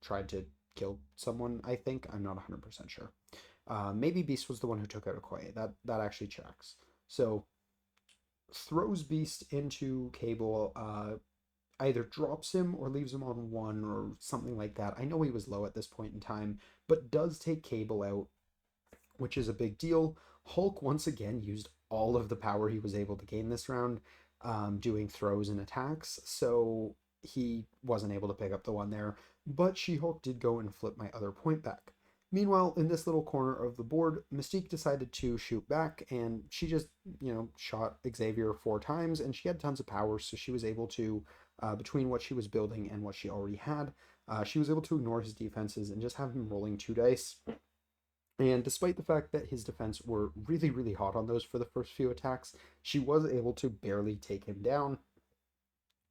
tried to kill someone. I think I'm not 100% sure. Maybe Beast was the one who took out Okoye. That actually checks. So throws Beast into Cable. Either drops him or leaves him on one or something like that. I know he was low at this point in time, but does take Cable out, which is a big deal. Hulk once again used all of the power he was able to gain this round, doing throws and attacks, so he wasn't able to pick up the one there, but She-Hulk did go and flip my other point back. Meanwhile, in this little corner of the board, Mystique decided to shoot back, and she just, shot Xavier 4 times, and she had tons of power, so she was able to, between what she was building and what she already had, she was able to ignore his defenses and just have him rolling 2 dice. And despite the fact that his defense were really, really hot on those for the first few attacks, she was able to barely take him down.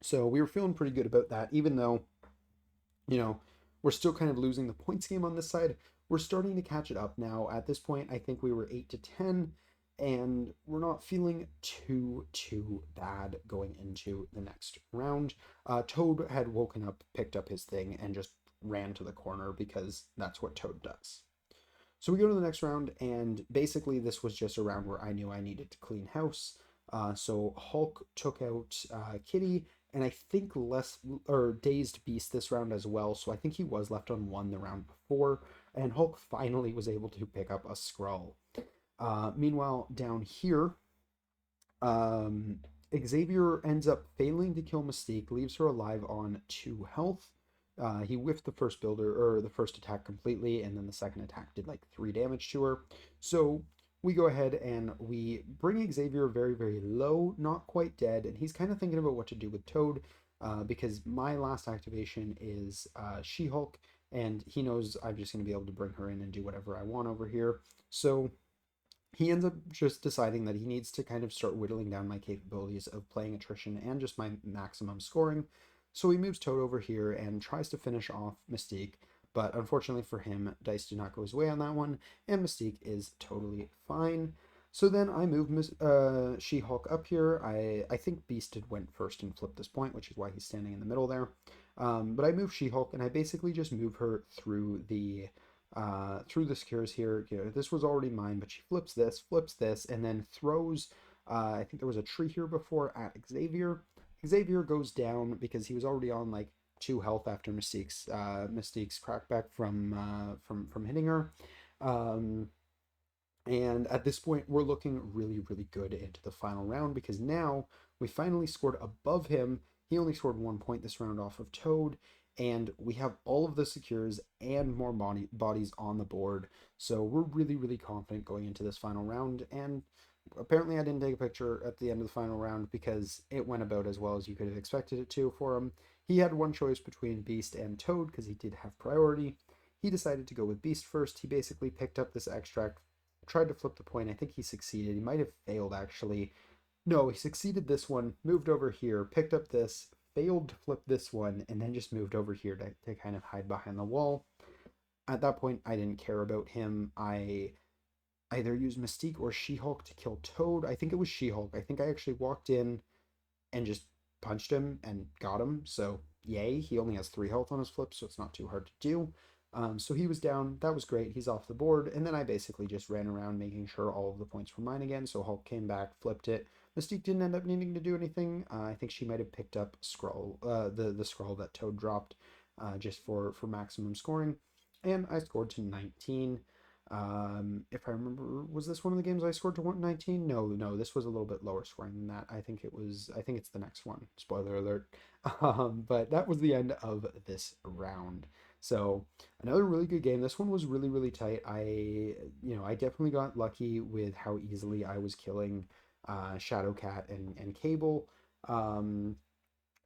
So we were feeling pretty good about that, even though, you know, we're still kind of losing the points game on this side. We're starting to catch it up now. At this point, I think we were 8 to 10, and we're not feeling too bad going into the next round. Toad had woken up, picked up his thing, and just ran to the corner because that's what Toad does. So we go to the next round, and basically this was just a round where I knew I needed to clean house. So Hulk took out Kitty, and I think less or Dazed Beast this round as well. So I think he was left on one the round before, and Hulk finally was able to pick up a Skrull. Meanwhile, down here, um, Xavier ends up failing to kill Mystique, leaves her alive on 2 health. He whiffed the first builder or the first attack completely, and then the second attack did like 3 damage to her. So we go ahead and we bring Xavier very, very low, not quite dead, and he's kind of thinking about what to do with Toad, because my last activation is She-Hulk, and he knows I'm just going to be able to bring her in and do whatever I want over here. So he ends up just deciding that he needs to kind of start whittling down my capabilities of playing attrition and just my maximum scoring. So he moves Toad over here and tries to finish off Mystique, but unfortunately for him, dice do not go his way on that one, and Mystique is totally fine. So then I move She-Hulk up here. I think Beast did went first and flipped this point, which is why he's standing in the middle there. But I move She-Hulk, and I basically just move her through the secures here. You know, this was already mine, but she flips this, and then throws. I think there was a tree here before at Xavier. Xavier goes down because he was already on like 2 health after Mystique's crackback from hitting her. Um, and at this point, we're looking really, really good into the final round because now we finally scored above him. He only scored 1 point this round off of Toad, and we have all of the secures and more bodies on the board. So we're really, really confident going into this final round. And apparently, I didn't take a picture at the end of the final round because it went about as well as you could have expected it to for him. He had one choice between Beast and Toad because he did have priority. He decided to go with Beast first. He basically picked up this extract, tried to flip the point. I think he succeeded. He might have failed actually. No, he succeeded this one, moved over here, picked up this, failed to flip this one, and then just moved over here to kind of hide behind the wall. At that point, I didn't care about him. I either used Mystique or She-Hulk to kill Toad. I think it was She-Hulk. I think I actually walked in and just punched him and got him. So yay, he only has 3 health on his flip, so it's not too hard to do. So he was down. That was great. He's off the board. And then I basically just ran around making sure all of the points were mine again. So Hulk came back, flipped it. Mystique didn't end up needing to do anything. I think she might have picked up the scroll that Toad dropped, just for maximum scoring. And I scored to 19. If I remember, was this one of the games I scored to 119? No, this was a little bit lower scoring than that. I think it's the next one. Spoiler alert. But that was the end of this round. So another really good game. This one was really, really tight. I definitely got lucky with how easily I was killing Shadowcat and Cable. Um,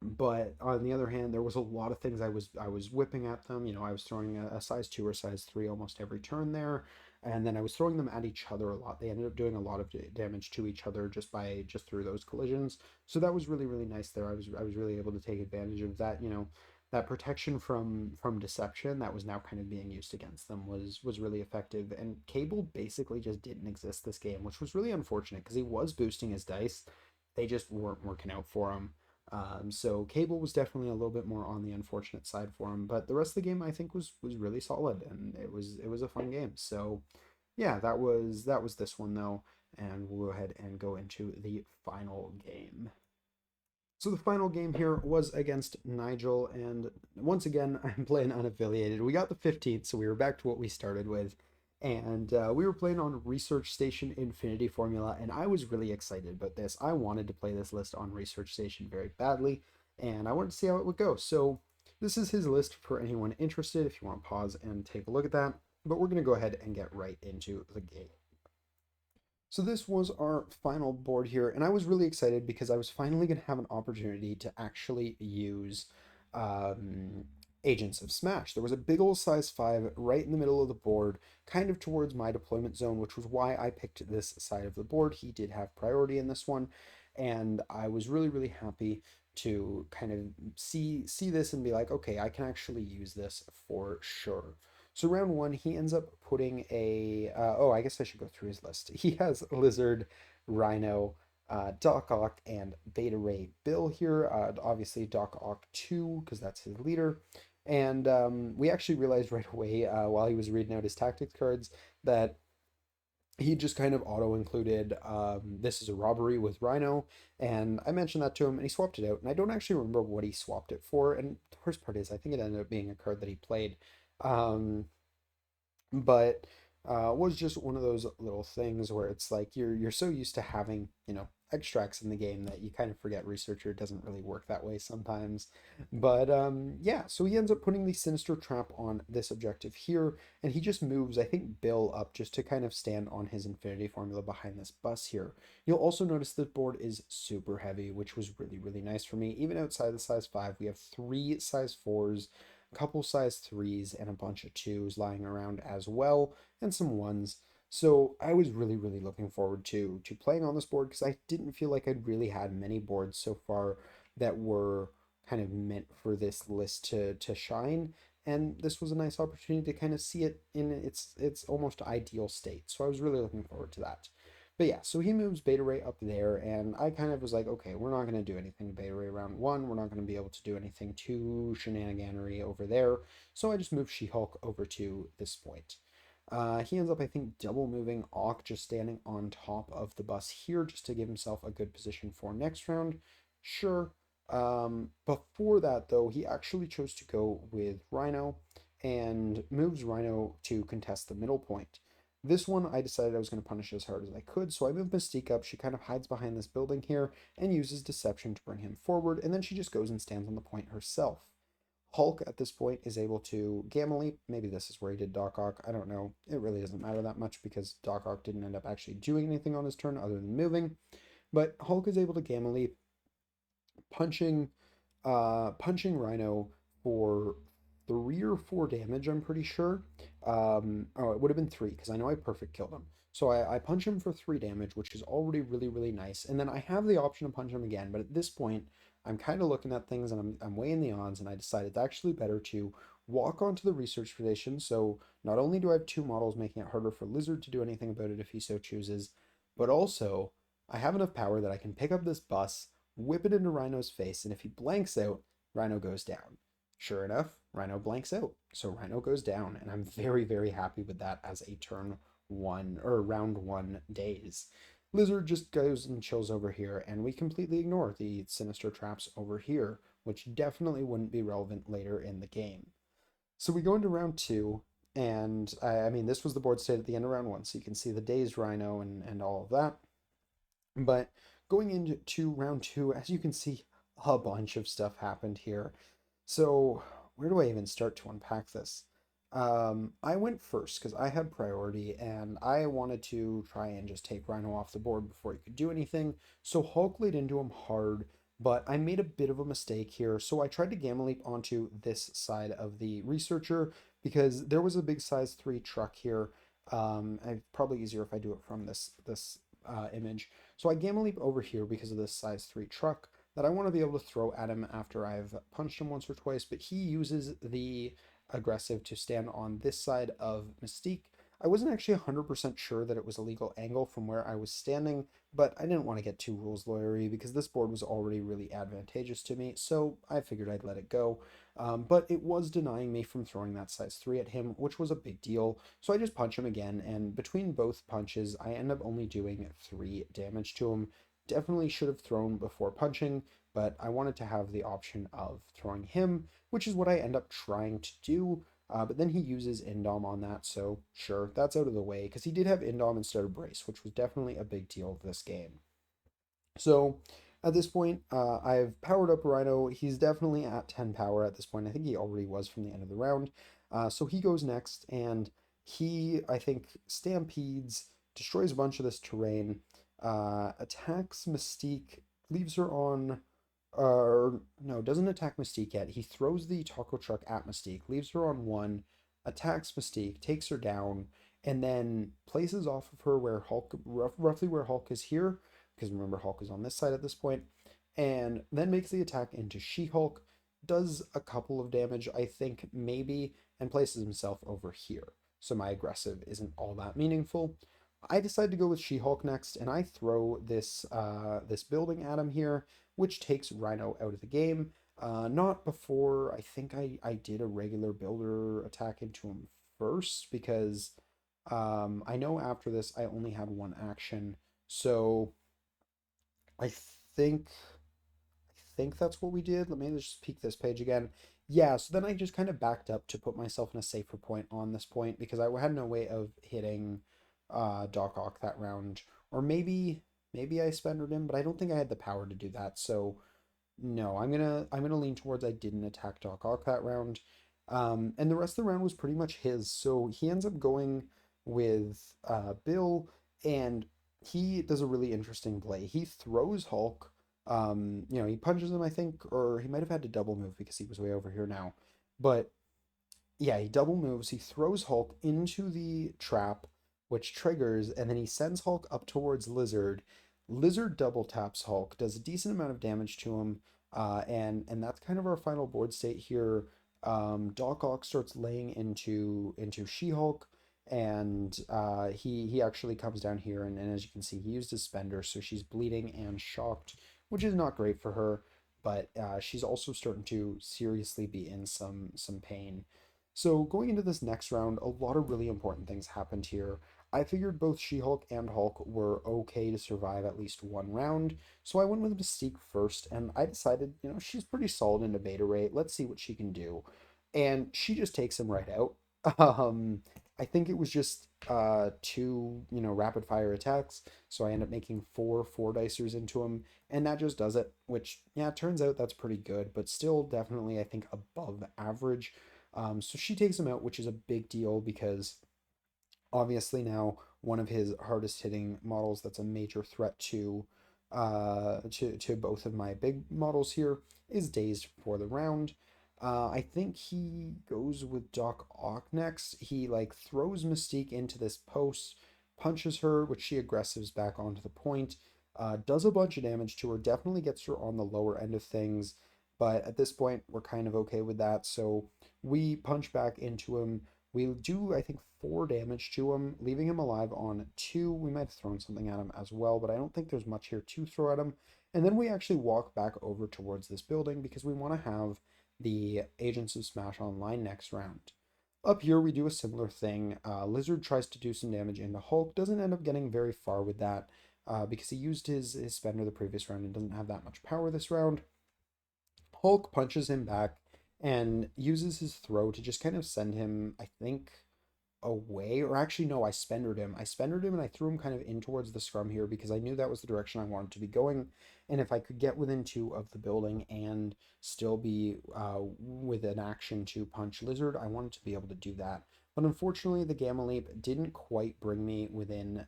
but on the other hand, there was a lot of things I was whipping at them. I was throwing a size 2 or size 3 almost every turn there, and then I was throwing them at each other a lot. They ended up doing a lot of damage to each other just through those collisions. So that was really, really nice there. I was really able to take advantage of that. That protection from deception that was now kind of being used against them was really effective. And Cable basically just didn't exist this game, which was really unfortunate because he was boosting his dice. They just weren't working out for him. So Cable was definitely a little bit more on the unfortunate side for him, but the rest of the game I think was really solid, and it was a fun game. So yeah, that was this one though, and we'll go ahead and go into the final game. So the final game here was against Nigel, and once again, I'm playing unaffiliated. We got the 15th, so we were back to what we started with, and we were playing on Research Station Infinity Formula, and I was really excited about this. I wanted to play this list on Research Station very badly, and I wanted to see how it would go. So this is his list for anyone interested, if you want to pause and take a look at that, but we're going to go ahead and get right into the game. So this was our final board here, and I was really excited because I was finally going to have an opportunity to actually use um, Agents of Smash. There was a big old size 5 right in the middle of the board, kind of towards my deployment zone, which was why I picked this side of the board. He did have priority in this one, and I was really, really happy to kind of see this and be like, okay, I can actually use this for sure. So round one, he ends up putting oh, I guess I should go through his list. He has Lizard, Rhino, Doc Ock, and Beta Ray Bill here. Obviously Doc Ock 2, because that's his leader. And we actually realized right away while he was reading out his tactics cards that he just kind of auto included this is a robbery with Rhino, and I mentioned that to him, and he swapped it out. And I don't actually remember what he swapped it for. And the worst part is, I think it ended up being a card that he played. Um, but was just one of those little things where it's like you're so used to having, extracts in the game that you kind of forget researcher doesn't really work that way sometimes. But yeah, so he ends up putting the sinister trap on this objective here, and he just moves, I think, Bill up just to kind of stand on his infinity formula behind this bus here. You'll also notice the board is super heavy, which was really, really nice for me. Even outside the size 5, we have 3 size 4s, a couple size 3s, and a bunch of 2s lying around as well, and some 1s. So I was really, really looking forward to playing on this board because I didn't feel like I'd really had many boards so far that were kind of meant for this list to shine. And this was a nice opportunity to kind of see it in its almost ideal state. So I was really looking forward to that. But yeah, so he moves Beta Ray up there, and I kind of was like, okay, we're not going to do anything to Beta Ray round one. We're not going to be able to do anything too shenaniganery over there. So I just moved She-Hulk over to this point. He ends up, I think, double moving Ock, just standing on top of the bus here just to give himself a good position for next round. Sure. Before that, though, he actually chose to go with Rhino and moves Rhino to contest the middle point. This one, I decided I was going to punish as hard as I could, so I moved Mystique up. She kind of hides behind this building here and uses Deception to bring him forward, and then she just goes and stands on the point herself. Hulk at this point is able to Gamma Leap. Maybe this is where he did Doc Ock. I don't know. It really doesn't matter that much because Doc Ock didn't end up actually doing anything on his turn other than moving. But Hulk is able to Gamma Leap, punching punching Rhino for 3 or 4 damage, I'm pretty sure. Oh, it would have been 3 because I know I perfect killed him. So I punch him for 3 damage, which is already really, really nice. And then I have the option to punch him again, but at this point, I'm kind of looking at things and I'm weighing the odds, and I decided it's actually better to walk onto the research station. So not only do I have 2 models making it harder for Lizard to do anything about it if he so chooses, but also I have enough power that I can pick up this bus, whip it into Rhino's face, and if he blanks out, Rhino goes down. Sure enough, Rhino blanks out. So Rhino goes down, and I'm very, very happy with that as a turn 1 or round 1 days. Lizard just goes and chills over here, and we completely ignore the sinister traps over here, which definitely wouldn't be relevant later in the game. So we go into round 2, and I mean, this was the board state at the end of round 1, so you can see the dazed Rhino and all of that. But going into round 2, as you can see, a bunch of stuff happened here. So where do I even start to unpack this? I went first because I had priority and I wanted to try and just take Rhino off the board before he could do anything. So Hulk laid into him hard, but I made a bit of a mistake here. So I tried to Gamma Leap onto this side of the researcher because there was a big size 3 truck here. Probably easier if I do it from this image. So I Gamma Leap over here because of this size 3 truck that I want to be able to throw at him after I've punched him once or twice, but he uses the aggressive to stand on this side of Mystique. I wasn't actually 100% sure that it was a legal angle from where I was standing, but I didn't want to get too rules lawyery because this board was already really advantageous to me, so I figured I'd let it go. But it was denying me from throwing that size 3 at him, which was a big deal. So I just punch him again, and between both punches, I end up only doing 3 damage to him. Definitely should have thrown before punching, but I wanted to have the option of throwing him, which is what I end up trying to do. But then he uses Indom on that, so sure, that's out of the way, because he did have Indom instead of Brace, which was definitely a big deal this game. So at this point, I've powered up Rhino. He's definitely at 10 power at this point. I think he already was from the end of the round. So he goes next, and he, I think, stampedes, destroys a bunch of this terrain, attacks Mystique, leaves her on, or no, doesn't attack Mystique yet. He throws the taco truck at Mystique, leaves her on 1, attacks Mystique, takes her down, and then places off of her where Hulk, roughly where Hulk is here, because remember Hulk is on this side at this point, and then makes the attack into She-Hulk, does a couple of damage, I think, maybe, and places himself over here. So my aggressive isn't all that meaningful. I decide to go with She-Hulk next, and I throw this building at him here, which takes Rhino out of the game. Not before. I think I did a regular builder attack into him first because I know after this I only had one action. So I think I think that's what we did. Let me just peek this page again. Yeah, so then I just kind of backed up to put myself in a safer point on this point because I had no way of hitting Doc Ock that round. Or maybe I spenned him, but I don't think I had the power to do that. So no, I'm gonna lean towards I didn't attack Doc Ock that round. And the rest of the round was pretty much his. So he ends up going with Bill, and he does a really interesting play. He throws Hulk. He punches him, I think, or he might have had to double move because he was way over here now. But yeah, he double moves. He throws Hulk into the trap, which triggers, and then he sends Hulk up towards Lizard. Lizard double taps Hulk, does a decent amount of damage to him, and that's kind of our final board state here. Doc Ock starts laying into She-Hulk, and he actually comes down here, and as you can see, he used his spender, so she's bleeding and shocked, which is not great for her, but she's also starting to seriously be in some pain. So going into this next round, a lot of really important things happened here. I figured both She-Hulk and Hulk were okay to survive at least one round, so I went with Mystique first, and I decided, she's pretty solid in a beta rate. Let's see what she can do. And she just takes him right out. Um, I think it was just two, rapid fire attacks, so I end up making four dicers into him, and that just does it, which, yeah, it turns out that's pretty good, but still definitely, I think, above average. So she takes him out, which is a big deal because obviously now one of his hardest hitting models that's a major threat to both of my big models here is dazed for the round. I think he goes with Doc Ock next. He like throws Mystique into this post, punches her, which she aggressives back onto the point. Does a bunch of damage to her, definitely gets her on the lower end of things, but at this point we're kind of okay with that. So we punch back into him. We do, I think, four damage to him, leaving him alive on two. We might have thrown something at him as well, but I don't think there's much here to throw at him. And then we actually walk back over towards this building because we want to have the Agents of Smash online next round. Up here, we do a similar thing. Lizard tries to do some damage into Hulk, doesn't end up getting very far with that because he used his spender the previous round and doesn't have that much power this round. Hulk punches him back and uses his throw to just kind of send him, I think, away. Or actually, no, I spendered him. I spendered him and I threw him kind of in towards the scrum here because I knew that was the direction I wanted to be going. And if I could get within two of the building and still be with an action to punch Lizard, I wanted to be able to do that. But unfortunately, the Gamma Leap didn't quite bring me within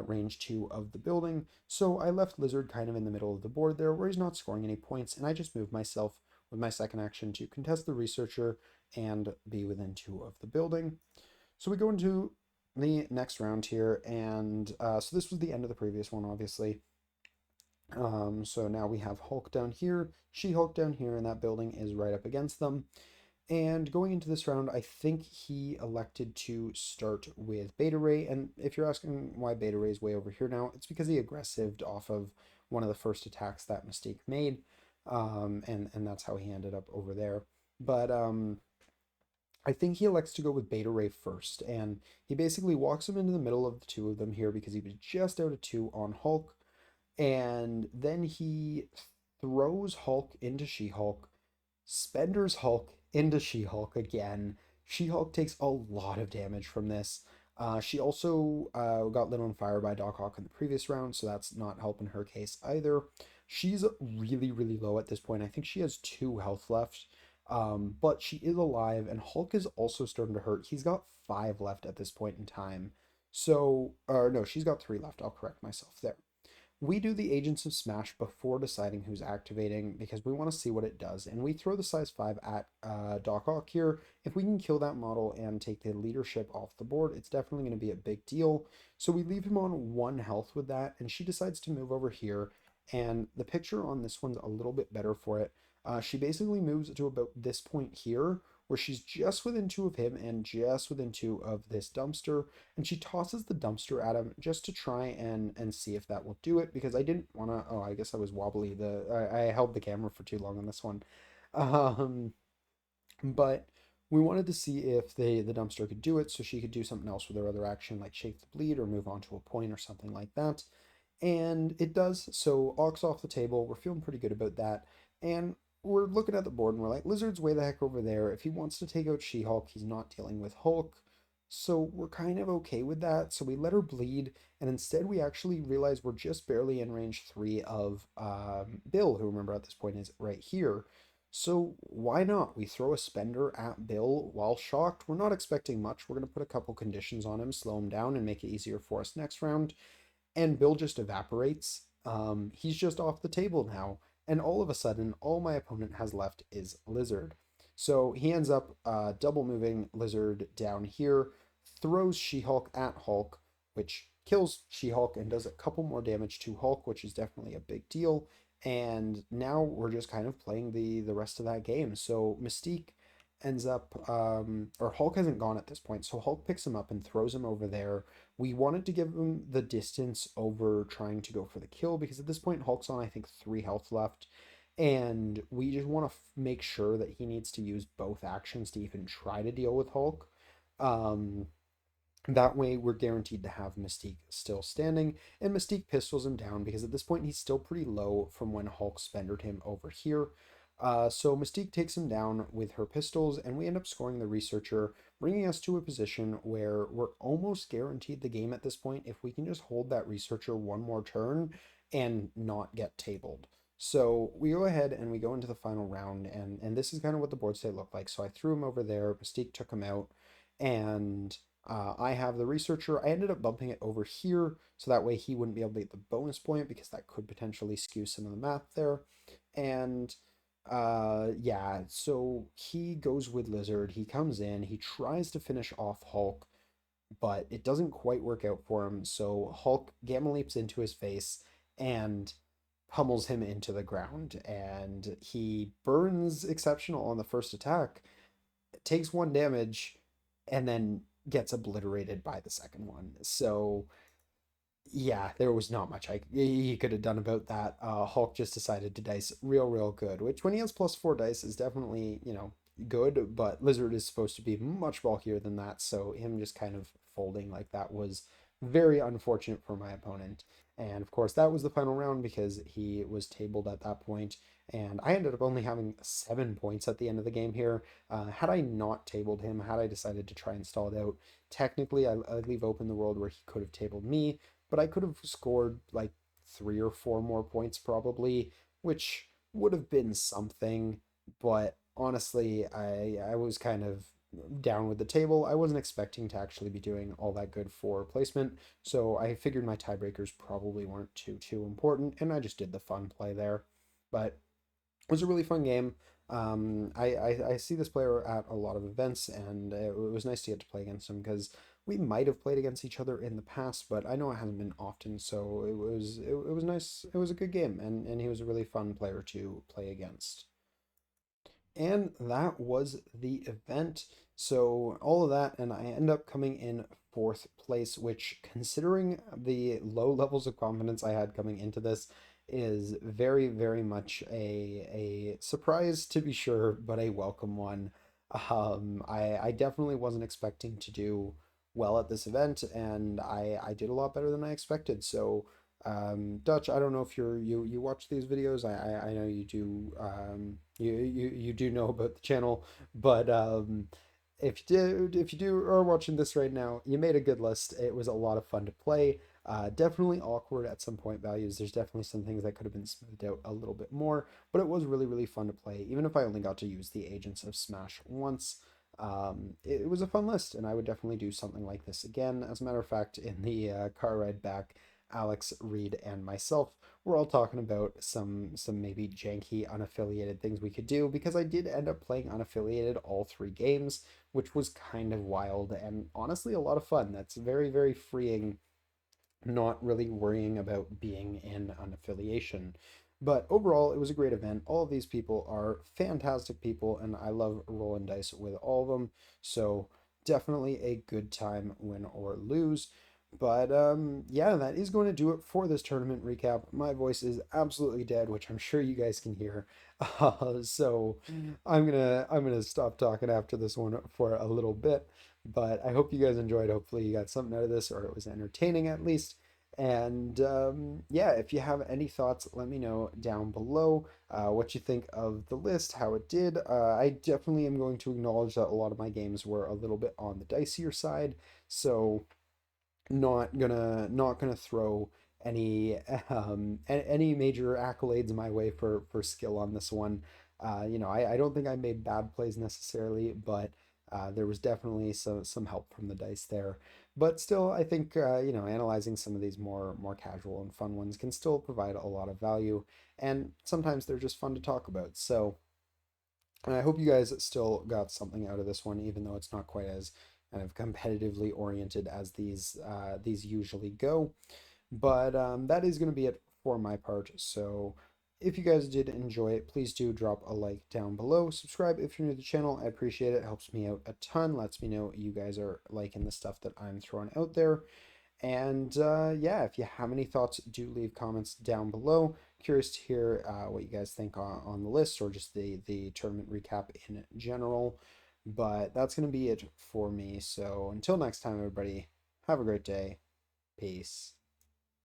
range two of the building. So I left Lizard kind of in the middle of the board there where he's not scoring any points, and I just moved myself with my second action to contest the Researcher and be within two of the building. So we go into the next round here, and so this was the end of the previous one, obviously. So now we have Hulk down here, She-Hulk down here, and that building is right up against them. And going into this round, I think he elected to start with Beta Ray. And if you're asking why Beta Ray is way over here now, it's because he aggressived off of one of the first attacks that Mystique made. And that's how he ended up over there. But I think he elects to go with Beta Ray first. And he basically walks him into the middle of the two of them here because he was just out of two on Hulk. And then he throws Hulk into She-Hulk, Spender's Hulk into She-Hulk again. She-Hulk takes a lot of damage from this. She also got lit on fire by Doc Ock in the previous round, so that's not helping her case either. She's really, really low at this point. I think she has 2 health left, but she is alive, and Hulk is also starting to hurt. He's got 5 left at this point in time. So, or no, she's got 3 left. I'll correct myself there. We do the Agents of Smash before deciding who's activating because we want to see what it does. And we throw the size 5 at Doc Ock here. If we can kill that model and take the leadership off the board, it's definitely going to be a big deal. So we leave him on 1 health with that, and she decides to move over here. And the picture on this one's a little bit better for it. She basically moves to about this point here, where she's just within 2 of him and just within 2 of this dumpster, and she tosses the dumpster at him just to try and see if that will do it because I didn't want to. Oh, I guess I was wobbly. I held the camera for too long on this one. Um, but we wanted to see if the dumpster could do it, so she could do something else with her other action, like shake the bleed or move on to a point or something like that. And it does. So Ox off the table. We're feeling pretty good about that. And we're looking at the board and we're like, Lizard's way the heck over there. If he wants to take out She-Hulk, he's not dealing with Hulk. So we're kind of okay with that. So we let her bleed, and instead we actually realize we're just barely in range three of Bill, who remember at this point is right here. So why not? We throw a spender at Bill while shocked. We're not expecting much. We're going to put a couple conditions on him, slow him down, and make it easier for us next round, and Bill just evaporates. He's just off the table now, and all of a sudden, all my opponent has left is Lizard. So he ends up double moving Lizard down here, throws She-Hulk at Hulk, which kills She-Hulk and does a couple more damage to Hulk, which is definitely a big deal. And now we're just kind of playing the rest of that game. So Mystique ends up, or Hulk hasn't gone at this point, so Hulk picks him up and throws him over there. We wanted to give him the distance over trying to go for the kill because at this point Hulk's on I think 3 health left, and we just want to make sure that he needs to use both actions to even try to deal with Hulk. Um, that way, we're guaranteed to have Mystique still standing, and Mystique pistols him down because at this point he's still pretty low from when Hulk spendered him over here. So Mystique takes him down with her pistols, and we end up scoring the Researcher, bringing us to a position where we're almost guaranteed the game at this point if we can just hold that Researcher one more turn and not get tabled. So we go ahead and we go into the final round, and this is kind of what the board state looked like. So I threw him over there, Mystique took him out, and I have the Researcher. I ended up bumping it over here so that way he wouldn't be able to get the bonus point because that could potentially skew some of the math there. And yeah, so he goes with Lizard. He comes in, he tries to finish off Hulk, but it doesn't quite work out for him. So Hulk gamma leaps into his face and pummels him into the ground. And he burns exceptional on the first attack, takes 1 damage, and then gets obliterated by the second one. So yeah, there was not much he could have done about that. Hulk just decided to dice real good, which when he has +4 dice is definitely, good, but Lizard is supposed to be much bulkier than that, so him just kind of folding like that was very unfortunate for my opponent. And of course, that was the final round because he was tabled at that point, and I ended up only having 7 points at the end of the game here. Had I not tabled him, had I decided to try and stall it out, technically I leave open the world where he could have tabled me, but I could have scored like 3 or 4 more points probably, which would have been something. But honestly, I was kind of down with the table. I wasn't expecting to actually be doing all that good for placement, so I figured my tiebreakers probably weren't too important, and I just did the fun play there. But it was a really fun game. I see this player at a lot of events, and it was nice to get to play against him because we might have played against each other in the past, but I know it hasn't been often, so it was nice. It was a good game, and he was a really fun player to play against. And that was the event. So all of that, and I end up coming in fourth place, which, considering the low levels of confidence I had coming into this, is very much a surprise to be sure, but a welcome one. I definitely wasn't expecting to do well at this event, and I did a lot better than I expected. So Dutch, I don't know if you watch these videos. I know you do. You do know about the channel, but if you do are watching this right now, you made a good list. It was a lot of fun to play. Definitely awkward at some point values. There's definitely some things that could have been smoothed out a little bit more, but it was really fun to play. Even if I only got to use the Agents of Smash once, it was a fun list, and I would definitely do something like this again. As a matter of fact, in the car ride back, Alex, Reed, and myself were all talking about some maybe janky unaffiliated things we could do because I did end up playing unaffiliated all 3 games, which was kind of wild and honestly a lot of fun. That's very freeing, not really worrying about being in an affiliation. But overall, it was a great event. All of these people are fantastic people, and I love rolling dice with all of them. So definitely a good time, win or lose. But yeah, that is going to do it for this tournament recap. My voice is absolutely dead, which I'm sure you guys can hear. So I'm gonna stop talking after this one for a little bit. But I hope you guys enjoyed. Hopefully you got something out of this, or it was entertaining at least. And yeah, if you have any thoughts, let me know down below what you think of the list, how it did. I definitely am going to acknowledge that a lot of my games were a little bit on the dicier side. So not gonna throw any any major accolades my way for skill on this one. I don't think I made bad plays necessarily, but there was definitely some help from the dice there. But still, I think analyzing some of these more casual and fun ones can still provide a lot of value, and sometimes they're just fun to talk about. So and I hope you guys still got something out of this one, even though it's not quite as kind of competitively oriented as these usually go. But that is going to be it for my part. So if you guys did enjoy it, please do drop a like down below. Subscribe if you're new to the channel. I appreciate it. It helps me out a ton. Lets me know you guys are liking the stuff that I'm throwing out there. And yeah, if you have any thoughts, do leave comments down below. Curious to hear what you guys think on the list or just the tournament recap in general. But that's going to be it for me. So until next time, everybody, have a great day. Peace.